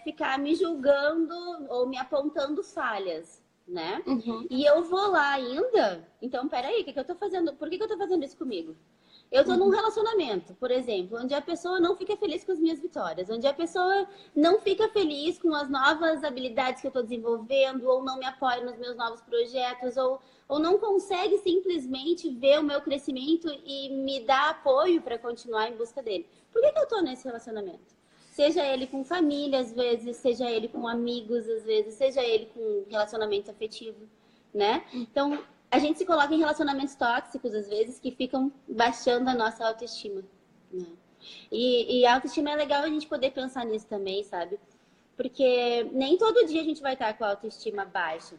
ficar me julgando ou me apontando falhas, né? E eu vou lá ainda, então peraí, o que eu tô fazendo? Por que eu tô fazendo isso comigo? Eu tô num relacionamento, por exemplo, onde a pessoa não fica feliz com as minhas vitórias, onde a pessoa não fica feliz com as novas habilidades que eu tô desenvolvendo, ou não me apoia nos meus novos projetos, ou não consegue simplesmente ver o meu crescimento e me dar apoio para continuar em busca dele. Por que eu tô nesse relacionamento? Seja ele com família, às vezes, seja ele com amigos, às vezes, seja ele com relacionamento afetivo, né? Então, a gente se coloca em relacionamentos tóxicos, às vezes, que ficam baixando a nossa autoestima. Né? E a autoestima é legal a gente poder pensar nisso também, sabe? Porque nem todo dia a gente vai estar com a autoestima baixa.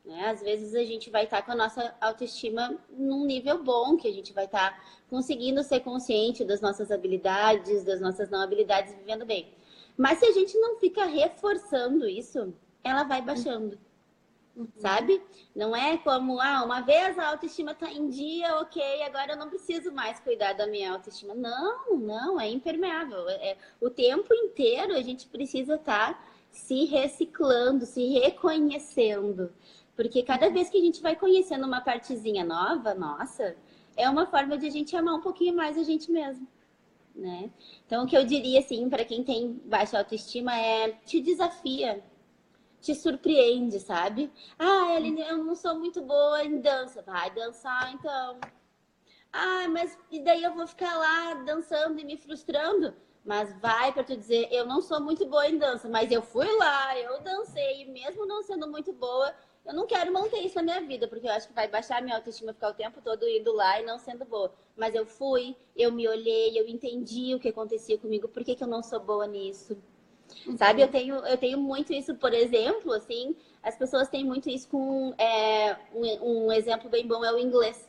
Né? Às vezes a gente vai estar com a nossa autoestima num nível bom, que a gente vai estar conseguindo ser consciente das nossas habilidades, das nossas não habilidades, vivendo bem. Mas se a gente não fica reforçando isso, ela vai baixando. Sabe? Não é como, uma vez a autoestima tá em dia, ok, agora eu não preciso mais cuidar da minha autoestima. Não, é impermeável. O tempo inteiro a gente precisa estar se reciclando, se reconhecendo. Porque cada vez que a gente vai conhecendo uma partezinha nova, nossa, é uma forma de a gente amar um pouquinho mais a gente mesmo. Né? Então, o que eu diria, assim, para quem tem baixa autoestima é te desafia. Te surpreende, sabe? Eline, eu não sou muito boa em dança. Vai dançar, então. Mas e daí eu vou ficar lá dançando e me frustrando? Mas vai para tu dizer, eu não sou muito boa em dança, mas eu fui lá, eu dancei, e mesmo não sendo muito boa, eu não quero manter isso na minha vida, porque eu acho que vai baixar a minha autoestima ficar o tempo todo indo lá e não sendo boa. Mas eu fui, eu me olhei, eu entendi o que acontecia comigo, por que eu não sou boa nisso? Sabe, eu tenho muito isso, por exemplo, assim, as pessoas têm muito isso com um exemplo bem bom é o inglês.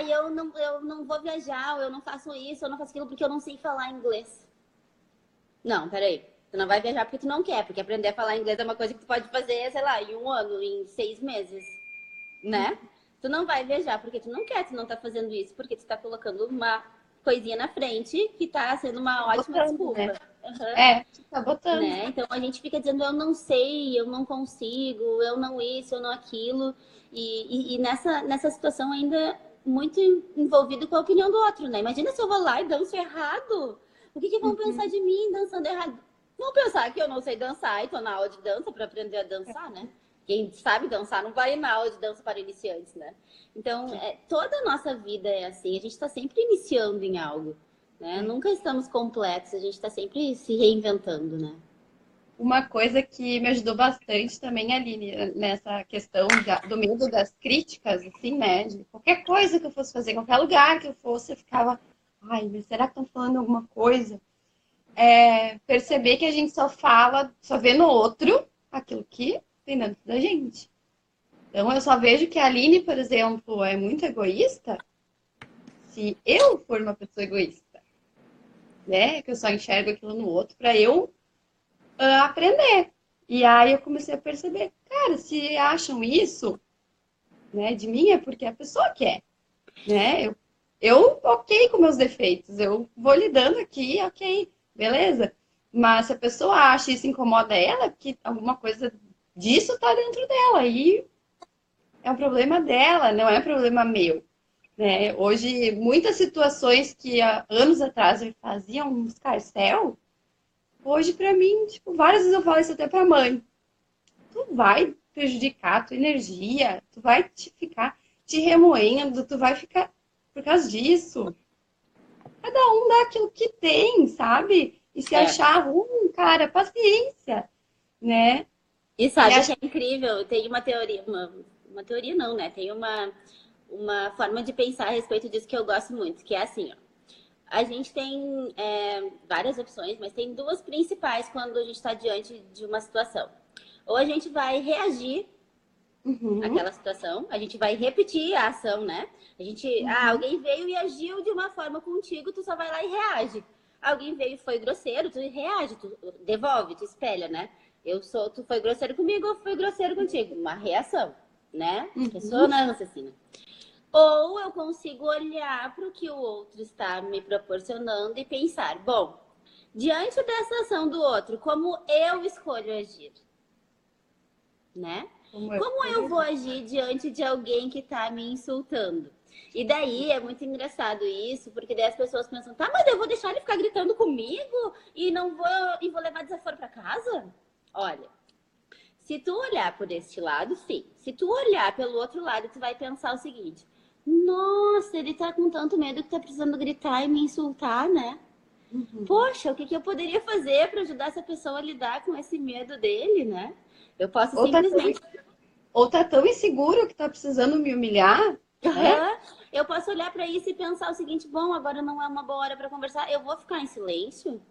Eu não vou viajar, eu não faço isso, eu não faço aquilo porque eu não sei falar inglês. Não, peraí. Tu não vai viajar porque tu não quer, porque aprender a falar inglês é uma coisa que tu pode fazer, sei lá, em 1 ano, em 6 meses, né? Tu não vai viajar porque tu não quer, tu não tá fazendo isso porque tu tá colocando uma coisinha na frente que tá sendo uma ótima desculpa.
Né? Tá botando.
Né? Então a gente fica dizendo eu não sei, eu não consigo, eu não isso, eu não aquilo. E nessa situação ainda muito envolvido com a opinião do outro, né? Imagina se eu vou lá e danço errado. O que vão pensar de mim dançando errado? Vão pensar que eu não sei dançar e tô na aula de dança para aprender a dançar, né? Quem sabe dançar não vai na aula de dança para iniciantes, né? Então, toda a nossa vida é assim. A gente está sempre iniciando em algo. né? Nunca estamos completos, a gente está sempre se reinventando, né?
Uma coisa que me ajudou bastante também, Aline, nessa questão do medo das críticas, assim, né? De qualquer coisa que eu fosse fazer, qualquer lugar que eu fosse, eu ficava, ai, mas será que estão falando alguma coisa? Perceber que a gente só fala, só vê no outro aquilo que tem dentro da gente. Então, eu só vejo que a Aline, por exemplo, é muito egoísta se eu for uma pessoa egoísta, né? Que eu só enxergo aquilo no outro para eu aprender. E aí eu comecei a perceber, cara, se acham isso, né, de mim é porque a pessoa quer, né? Eu ok com meus defeitos, eu vou lidando aqui, ok, beleza. Mas se a pessoa acha e isso incomoda ela, é porque alguma coisa disso tá dentro dela e é um problema dela, não é um problema meu. Né? Hoje, muitas situações que há anos atrás me faziam um escarcéu, hoje para mim, tipo, várias vezes eu falo isso até pra mãe. Tu vai prejudicar a tua energia, tu vai te ficar te remoendo, tu vai ficar por causa disso. Cada um dá aquilo que tem, sabe? E se
É.
achar ruim, cara, paciência, né?
E
E
sabe que
acho
é incrível, tem uma teoria, uma teoria não, né? Tem uma forma de pensar a respeito disso que eu gosto muito, que é assim, ó. A gente tem várias opções, mas tem duas principais quando a gente está diante de uma situação. Ou a gente vai reagir
uhum,
àquela situação, a gente vai repetir a ação, né? A gente,
uhum,
alguém veio e agiu de uma forma contigo, tu só vai lá e reage. Alguém veio e foi grosseiro, tu reage, tu devolve, tu espelha, né? Tu foi grosseiro comigo, eu fui grosseiro contigo. Uma reação, né?
uhum.
Ressonância, assim, né? Ou eu consigo olhar para o que o outro está me proporcionando e pensar, bom, diante dessa ação do outro, como eu escolho agir, né?
Como eu
Como eu
escolhi.
vou agir diante de alguém que está me insultando? E daí é muito engraçado isso, porque daí as pessoas pensam, tá, mas eu vou deixar ele ficar gritando comigo e vou levar desaforo para casa? Olha, se tu olhar por este lado, sim. Se tu olhar pelo outro lado, tu vai pensar o seguinte: nossa, ele tá com tanto medo que tá precisando gritar e me insultar, né?
Uhum.
Poxa, o que que eu poderia fazer para ajudar essa pessoa a lidar com esse medo dele, né? Eu posso
Ou tá tão,
simplesmente
ou tá tão inseguro que tá precisando me humilhar, né?
Aham. Eu posso olhar para isso e pensar o seguinte: bom, agora não é uma boa hora para conversar, eu vou ficar em silêncio.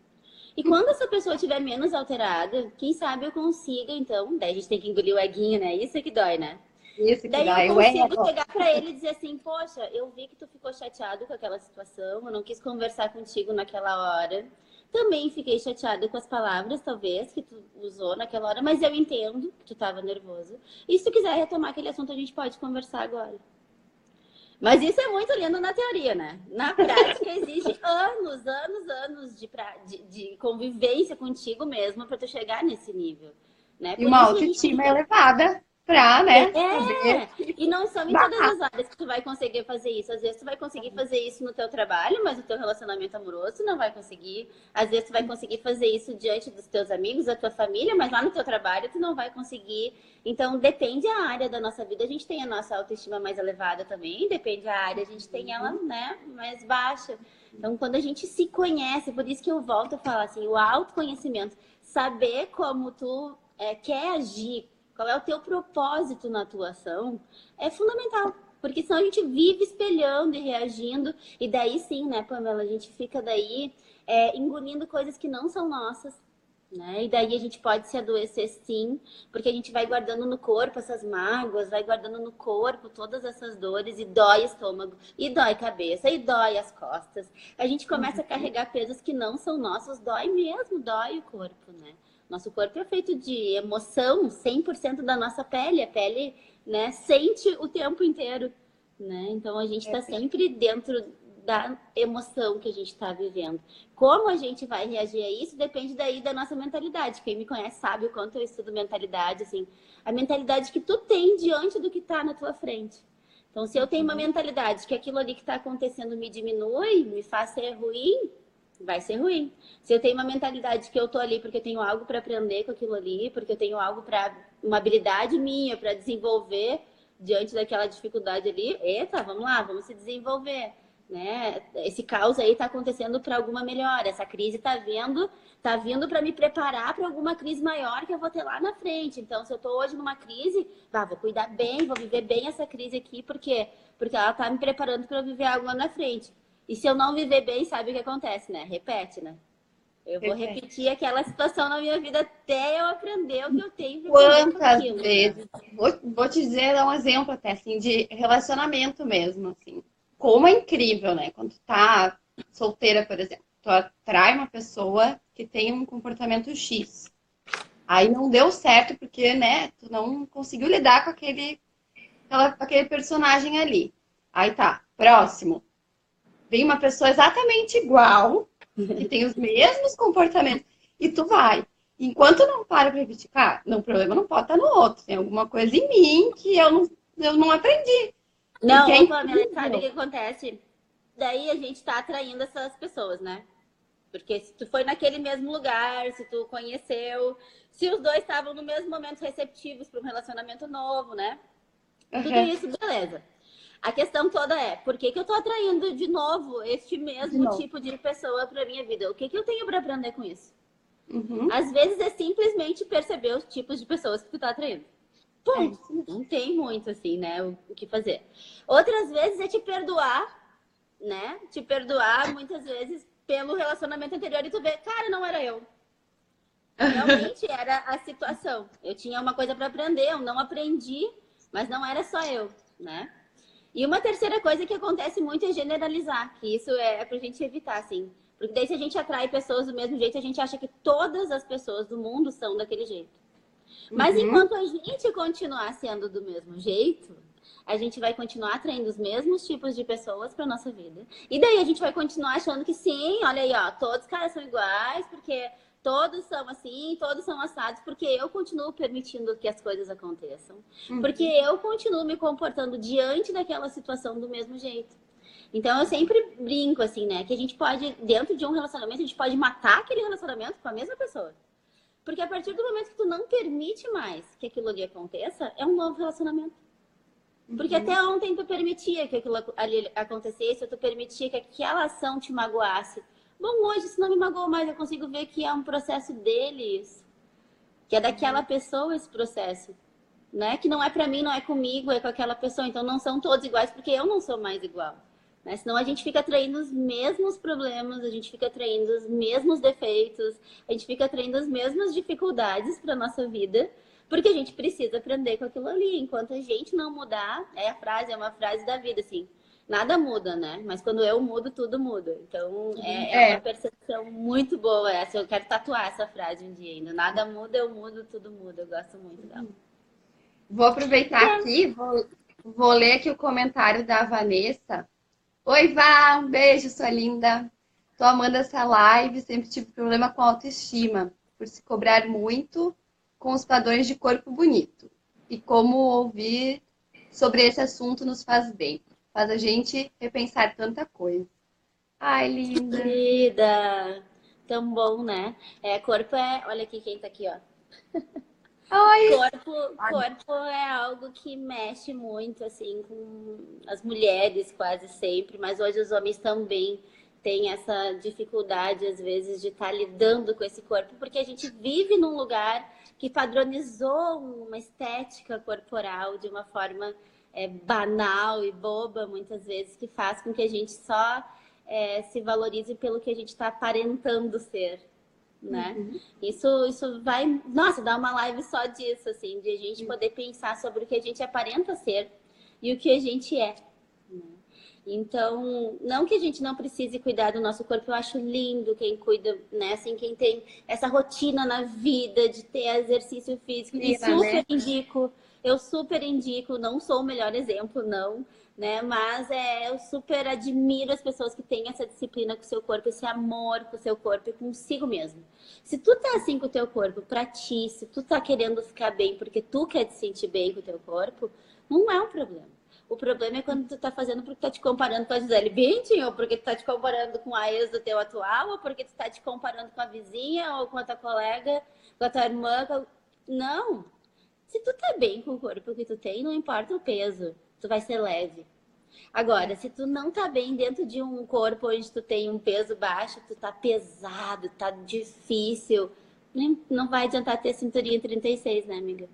E quando essa pessoa estiver menos alterada, quem sabe eu consiga, então. Daí a gente tem que engolir o eguinho, né? Isso é que dói, né?
Isso que
Daí eu
dá, eu
consigo
ego.
chegar para ele e dizer assim: poxa, eu vi que tu ficou chateado com aquela situação, eu não quis conversar contigo naquela hora. Também fiquei chateada com as palavras, talvez, que tu usou naquela hora, mas eu entendo que tu estava nervoso. E se tu quiser retomar aquele assunto, a gente pode conversar agora. Mas isso é muito lindo na teoria, né? Na prática, exige anos, anos, anos de convivência contigo mesmo para tu chegar nesse nível, né?
E
Por
uma
isso que a gente
autoestima elevada pra, né, saber
e não são em todas
barrar.
as áreas que tu vai conseguir fazer isso. Às vezes tu vai conseguir fazer isso no teu trabalho, mas no teu relacionamento amoroso tu não vai conseguir. Às vezes tu vai conseguir fazer isso diante dos teus amigos, da tua família, mas lá no teu trabalho tu não vai conseguir. Então depende a área da nossa vida. A gente tem a nossa autoestima mais elevada também, depende a área, a gente tem ela, né, mais baixa. Então quando a gente se conhece, por isso que eu volto a falar assim, o autoconhecimento, saber como tu quer agir, qual é o teu propósito na atuação, é fundamental. Porque senão a gente vive espelhando e reagindo. E daí sim, né, Pamela? A gente fica daí engolindo coisas que não são nossas. Né? E daí a gente pode se adoecer sim, porque a gente vai guardando no corpo essas mágoas, vai guardando no corpo todas essas dores, e dói estômago, e dói cabeça, e dói as costas. A gente começa a carregar pesos que não são nossos, dói mesmo, dói o corpo, né? Nosso corpo é feito de emoção, 100% da nossa pele. A pele, né, sente o tempo inteiro, né? Então a gente está sempre dentro da emoção que a gente está vivendo. Como a gente vai reagir a isso depende daí da nossa mentalidade. Quem me conhece sabe o quanto eu estudo mentalidade, assim, a mentalidade que tu tem diante do que está na tua frente. Então, se eu tenho uma mentalidade que aquilo ali que está acontecendo me diminui, me faz ser ruim, vai ser ruim. Se eu tenho uma mentalidade que eu tô ali porque eu tenho algo para aprender com aquilo ali, porque eu tenho algo para uma habilidade minha para desenvolver diante daquela dificuldade ali, eita, vamos lá, vamos se desenvolver. né? Esse caos aí tá acontecendo para alguma melhora. Essa crise tá vindo para me preparar para alguma crise maior que eu vou ter lá na frente. Então, se eu tô hoje numa crise, vou cuidar bem, vou viver bem essa crise aqui, porque ela tá me preparando para eu viver algo lá na frente. E se eu não viver bem, sabe o que acontece, né? Repete, né? Eu vou
Repete.
repetir aquela situação na minha vida até eu aprender o que eu tenho que aprender com
Quantas
aquilo, né?
vezes? Vou te dizer, dar um exemplo até, assim, de relacionamento mesmo, assim. Como é incrível, né? Quando tu tá solteira, por exemplo, tu atrai uma pessoa que tem um comportamento X. Aí não deu certo porque, né, tu não conseguiu lidar com aquele personagem ali. Aí tá, próximo. Vem uma pessoa exatamente igual, que tem os mesmos comportamentos, e tu vai. Enquanto não para pra criticar, não, o problema não pode estar no outro. Tem alguma coisa em mim que eu não aprendi. Porque
Não,
é
ô Pamela, sabe o que
incrível.
acontece? Daí a gente tá atraindo essas pessoas, né? Porque se tu foi naquele mesmo lugar, se tu conheceu, se os dois estavam no mesmo momento receptivos para um relacionamento novo, né? Tudo
Uhum.
isso, beleza. A questão toda é, por que que eu tô atraindo de novo este
De
mesmo
novo.
tipo de pessoa para minha vida? O que que eu tenho para aprender com isso?
Uhum.
Às vezes é simplesmente perceber os tipos de pessoas que tu tá atraindo.
É
Ponto.
isso mesmo.
Não tem muito assim, né, o que fazer. Outras vezes é te perdoar, né? Te perdoar muitas vezes pelo relacionamento anterior e tu ver, cara, não era eu. Realmente era a situação. Eu tinha uma coisa para aprender, eu não aprendi, mas não era só eu, né? E uma terceira coisa que acontece muito é generalizar, que isso é pra gente evitar, assim. Porque daí se a gente atrai pessoas do mesmo jeito, a gente acha que todas as pessoas do mundo são daquele jeito. Mas
Uhum.
enquanto a gente continuar sendo do mesmo jeito, a gente vai continuar atraindo os mesmos tipos de pessoas para nossa vida. E daí a gente vai continuar achando que sim, olha aí, ó, todos os caras são iguais, porque todos são assim, todos são assados, porque eu continuo permitindo que as coisas aconteçam. Porque
Uhum.
eu continuo me comportando diante daquela situação do mesmo jeito. Então eu sempre brinco assim, né, que a gente pode, dentro de um relacionamento, a gente pode matar aquele relacionamento com a mesma pessoa. Porque a partir do momento que tu não permite mais que aquilo ali aconteça, é um novo relacionamento. Porque
Uhum.
até ontem tu permitia que aquilo ali acontecesse, ou tu permitia que aquela ação te magoasse. Bom, hoje, se não me magoou mais, eu consigo ver que é um processo deles, que é daquela pessoa esse processo, né? Que não é para mim, não é comigo, é com aquela pessoa. Então não são todos iguais, porque eu não sou mais igual. Né? Senão a gente fica atraindo os mesmos problemas, a gente fica atraindo os mesmos defeitos, a gente fica atraindo as mesmas dificuldades para nossa vida, porque a gente precisa aprender com aquilo ali. Enquanto a gente não mudar, é uma frase da vida, assim. Nada muda, né? Mas quando eu mudo, tudo muda. Então é uma
É,
percepção muito boa essa. Eu quero tatuar essa frase um dia ainda. Nada muda, eu mudo, tudo muda. Eu gosto muito dela.
vou aproveitar aqui, vou ler aqui o comentário da Vanessa. Oi, Vá, um beijo, sua linda. Tô amando essa live, sempre tive problema com autoestima, por se cobrar muito com os padrões de corpo bonito. E como ouvir sobre esse assunto nos faz bem. Faz a gente repensar tanta coisa. Ai, linda.
Querida, tão bom, né? É, corpo é. Olha aqui quem tá aqui, ó.
Oi.
Corpo é algo que mexe muito, assim, com as mulheres quase sempre, mas hoje os homens também têm essa dificuldade, às vezes, de estar lidando com esse corpo, porque a gente vive num lugar que padronizou uma estética corporal de uma forma banal e boba, muitas vezes, que faz com que a gente só se valorize pelo que a gente está aparentando ser, né?
Uhum.
Isso vai, nossa, dar uma live só disso, assim, de a gente poder pensar sobre o que a gente aparenta ser e o que a gente é. Né? Então, não que a gente não precise cuidar do nosso corpo, eu acho lindo quem cuida, né? Assim, quem tem essa rotina na vida de ter exercício físico e
Menina, né?
eu super indico, não sou o melhor exemplo, não, né? Mas eu super admiro as pessoas que têm essa disciplina com o seu corpo, esse amor com o seu corpo e consigo mesmo. Se tu tá assim com o teu corpo pra ti, se tu tá querendo ficar bem porque tu quer te sentir bem com o teu corpo, não é um problema. O problema é quando tu tá fazendo porque tá te comparando com a Gisele Bündchen, ou porque tu tá te comparando com a ex do teu atual, ou porque tu tá te comparando com a vizinha, ou com a tua colega, com a tua irmã. Não! Se tu tá bem com o corpo que tu tem, não importa o peso, tu vai ser leve. Agora, se tu não tá bem dentro de um corpo onde tu tem um peso baixo, tu tá pesado, tá difícil, não vai adiantar ter cinturinha 36, né, amiga?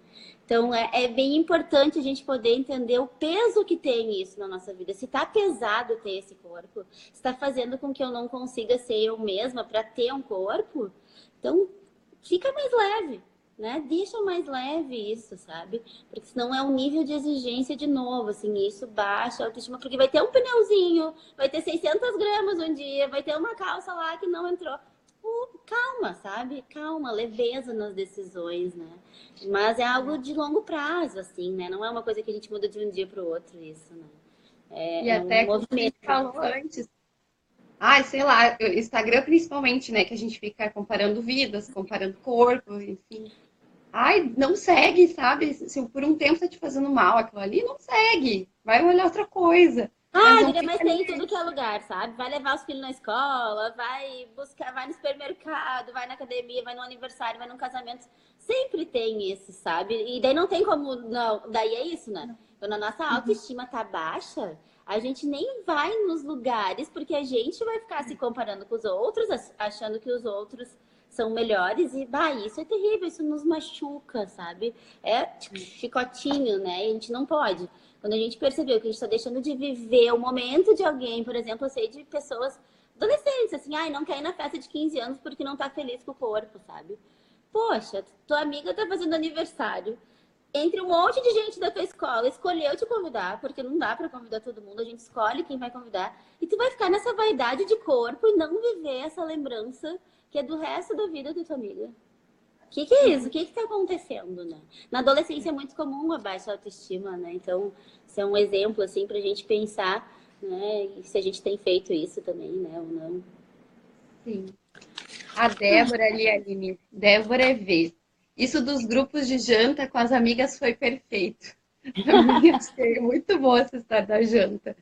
Então, é bem importante a gente poder entender o peso que tem isso na nossa vida. Se tá pesado ter esse corpo, se tá fazendo com que eu não consiga ser eu mesma para ter um corpo, então fica mais leve, né? Deixa mais leve isso, sabe? Porque senão é um nível de exigência de novo, assim, isso baixa a autoestima, porque vai ter um pneuzinho, vai ter 600 gramas um dia, vai ter uma calça lá que não entrou. Calma, sabe? Calma, leveza nas decisões, né? Mas é algo de longo prazo, assim, né? Não é uma coisa que a gente muda de um dia para o outro, isso, né?
E
É um
até como a gente
movimento.
falou antes, ai, sei lá, Instagram principalmente, né? Que a gente fica comparando vidas, comparando corpo, enfim. Ai, não segue, sabe? Se por um tempo tá te fazendo mal aquilo ali, não segue. Vai olhar outra coisa. Mas
Ah,
não
guria, mas
fica
tem em
ali.
tudo que é lugar, sabe? Vai levar os filhos na escola, vai buscar, vai no supermercado, vai na academia, vai no aniversário, vai num casamento. Sempre tem isso, sabe? E daí não tem como. Não, daí é isso, né? Quando a nossa autoestima tá baixa, a gente nem vai nos lugares, porque a gente vai ficar se comparando com os outros, achando que os outros são melhores. E, bah, isso é terrível, isso nos machuca, sabe? É tipo, chicotinho, né? E a gente não pode. Quando a gente percebeu que a gente está deixando de viver o momento de alguém, por exemplo, eu sei de pessoas adolescentes, assim, ai, não quer ir na festa de 15 anos porque não tá feliz com o corpo, sabe? Poxa, tua amiga tá fazendo aniversário. Entre um monte de gente da tua escola, escolheu te convidar, porque não dá para convidar todo mundo, a gente escolhe quem vai convidar. E tu vai ficar nessa vaidade de corpo e não viver essa lembrança que é do resto da vida da tua amiga. O que é isso? O que está acontecendo, né? Na adolescência é muito comum a baixa autoestima, né? Então, isso é um exemplo, assim, para a gente pensar, né? E se a gente tem feito isso também, né? Ou não.
Sim. A Débora ali, Aline. Débora é V. Isso dos grupos de janta com as amigas foi perfeito. Pra mim, achei muito boa essa história da janta.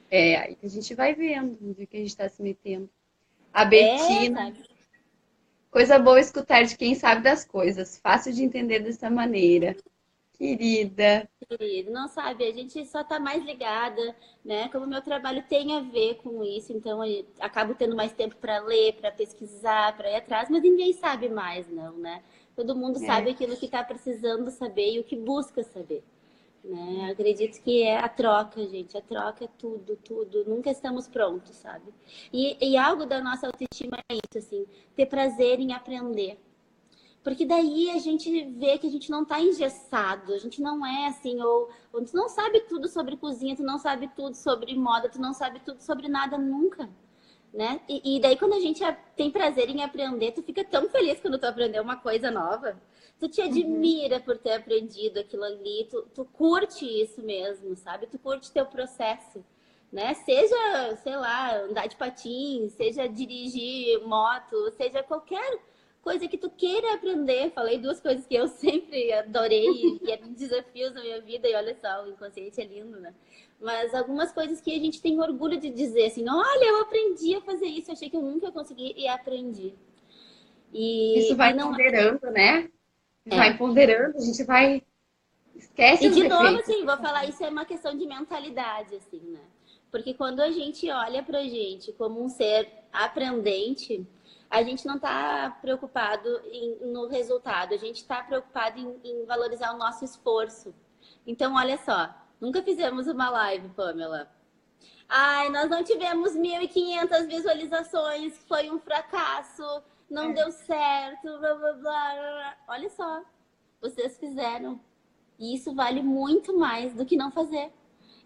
É, aí que a gente vai vendo onde que a gente está se metendo. A
É,
Betina.
sabe?
Coisa boa escutar de quem sabe das coisas. Fácil de entender dessa maneira. Querida.
Querido, não sabe, a gente só tá mais ligada, né? Como o meu trabalho tem a ver com isso, então eu acabo tendo mais tempo para ler, para pesquisar, para ir atrás, mas ninguém sabe mais, não, né? Todo mundo
É,
sabe aquilo que está precisando saber e o que busca saber. Né? Acredito que é a troca, gente. A troca é tudo, tudo. Nunca estamos prontos, sabe? E algo da nossa autoestima é isso, assim, ter prazer em aprender. Porque daí a gente vê que a gente não tá engessado, a gente não é assim, ou tu não sabe tudo sobre cozinha, tu não sabe tudo sobre moda, tu não sabe tudo sobre nada nunca, né? E daí quando a gente tem prazer em aprender, tu fica tão feliz quando tu aprendeu uma coisa nova. Tu te admira por ter aprendido aquilo ali, tu curte isso mesmo, sabe? Tu curte teu processo, né? Seja, sei lá, andar de patins, seja dirigir moto, seja qualquer coisa que tu queira aprender. Falei duas coisas que eu sempre adorei e eram desafios na minha vida, e olha só, o inconsciente é lindo, né? Mas algumas coisas que a gente tem orgulho de dizer assim, olha, eu aprendi a fazer isso, achei que eu nunca ia conseguir e aprendi.
isso
E
vai
não
ponderando, né?
é.
Vai ponderando, a gente vai. Esquece
E
os
de novo,
defeitos.
assim, vou falar, isso é uma questão de mentalidade, assim, né? Porque quando a gente olha pra gente como um ser aprendente, a gente não está preocupado no resultado, a gente está preocupado em valorizar o nosso esforço. Então, olha só, nunca fizemos uma live, Pamela. Ai, nós não tivemos 1.500 visualizações, foi um fracasso, não
É,
deu certo, blá, blá, blá. Olha só, vocês fizeram. E isso vale muito mais do que não fazer.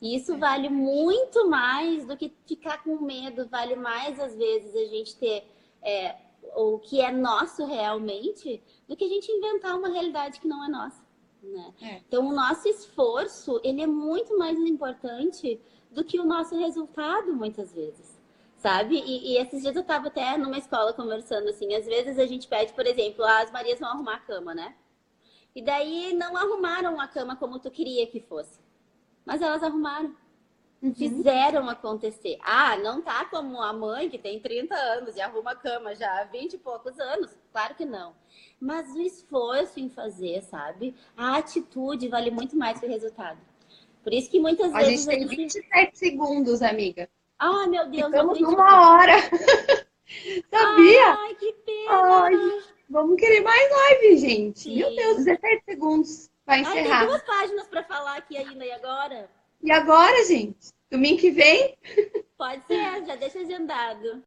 E isso
é.
vale muito mais do que ficar com medo. Vale mais, às vezes, a gente ter o que é nosso realmente do que a gente inventar uma realidade que não é nossa. Né?
É.
Então, o nosso esforço, ele é muito mais importante do que o nosso resultado, muitas vezes. Sabe? E esses dias eu estava até numa escola conversando assim. Às vezes a gente pede, por exemplo, as Marias vão arrumar a cama, né? E daí não arrumaram a cama como tu queria que fosse. Mas elas arrumaram.
Uhum.
Fizeram acontecer. Ah, não tá como a mãe que tem 30 anos e arruma a cama já há 20 e poucos anos. Claro que não. Mas o esforço em fazer, sabe? A atitude vale muito mais que o resultado. Por isso que muitas
A
vezes
gente tem 27 segundos, amiga.
Ai, meu Deus, não
Ficamos
acredito.
uma hora. Sabia?
Ai, que
Ai,
pena!
vamos querer mais live, gente. Meu Deus,
Sim.
17 segundos. Vai
Ai, tem
encerrar.
2 páginas para falar aqui ainda, e agora?
E agora, gente? Domingo que vem?
Pode ser, já deixa agendado.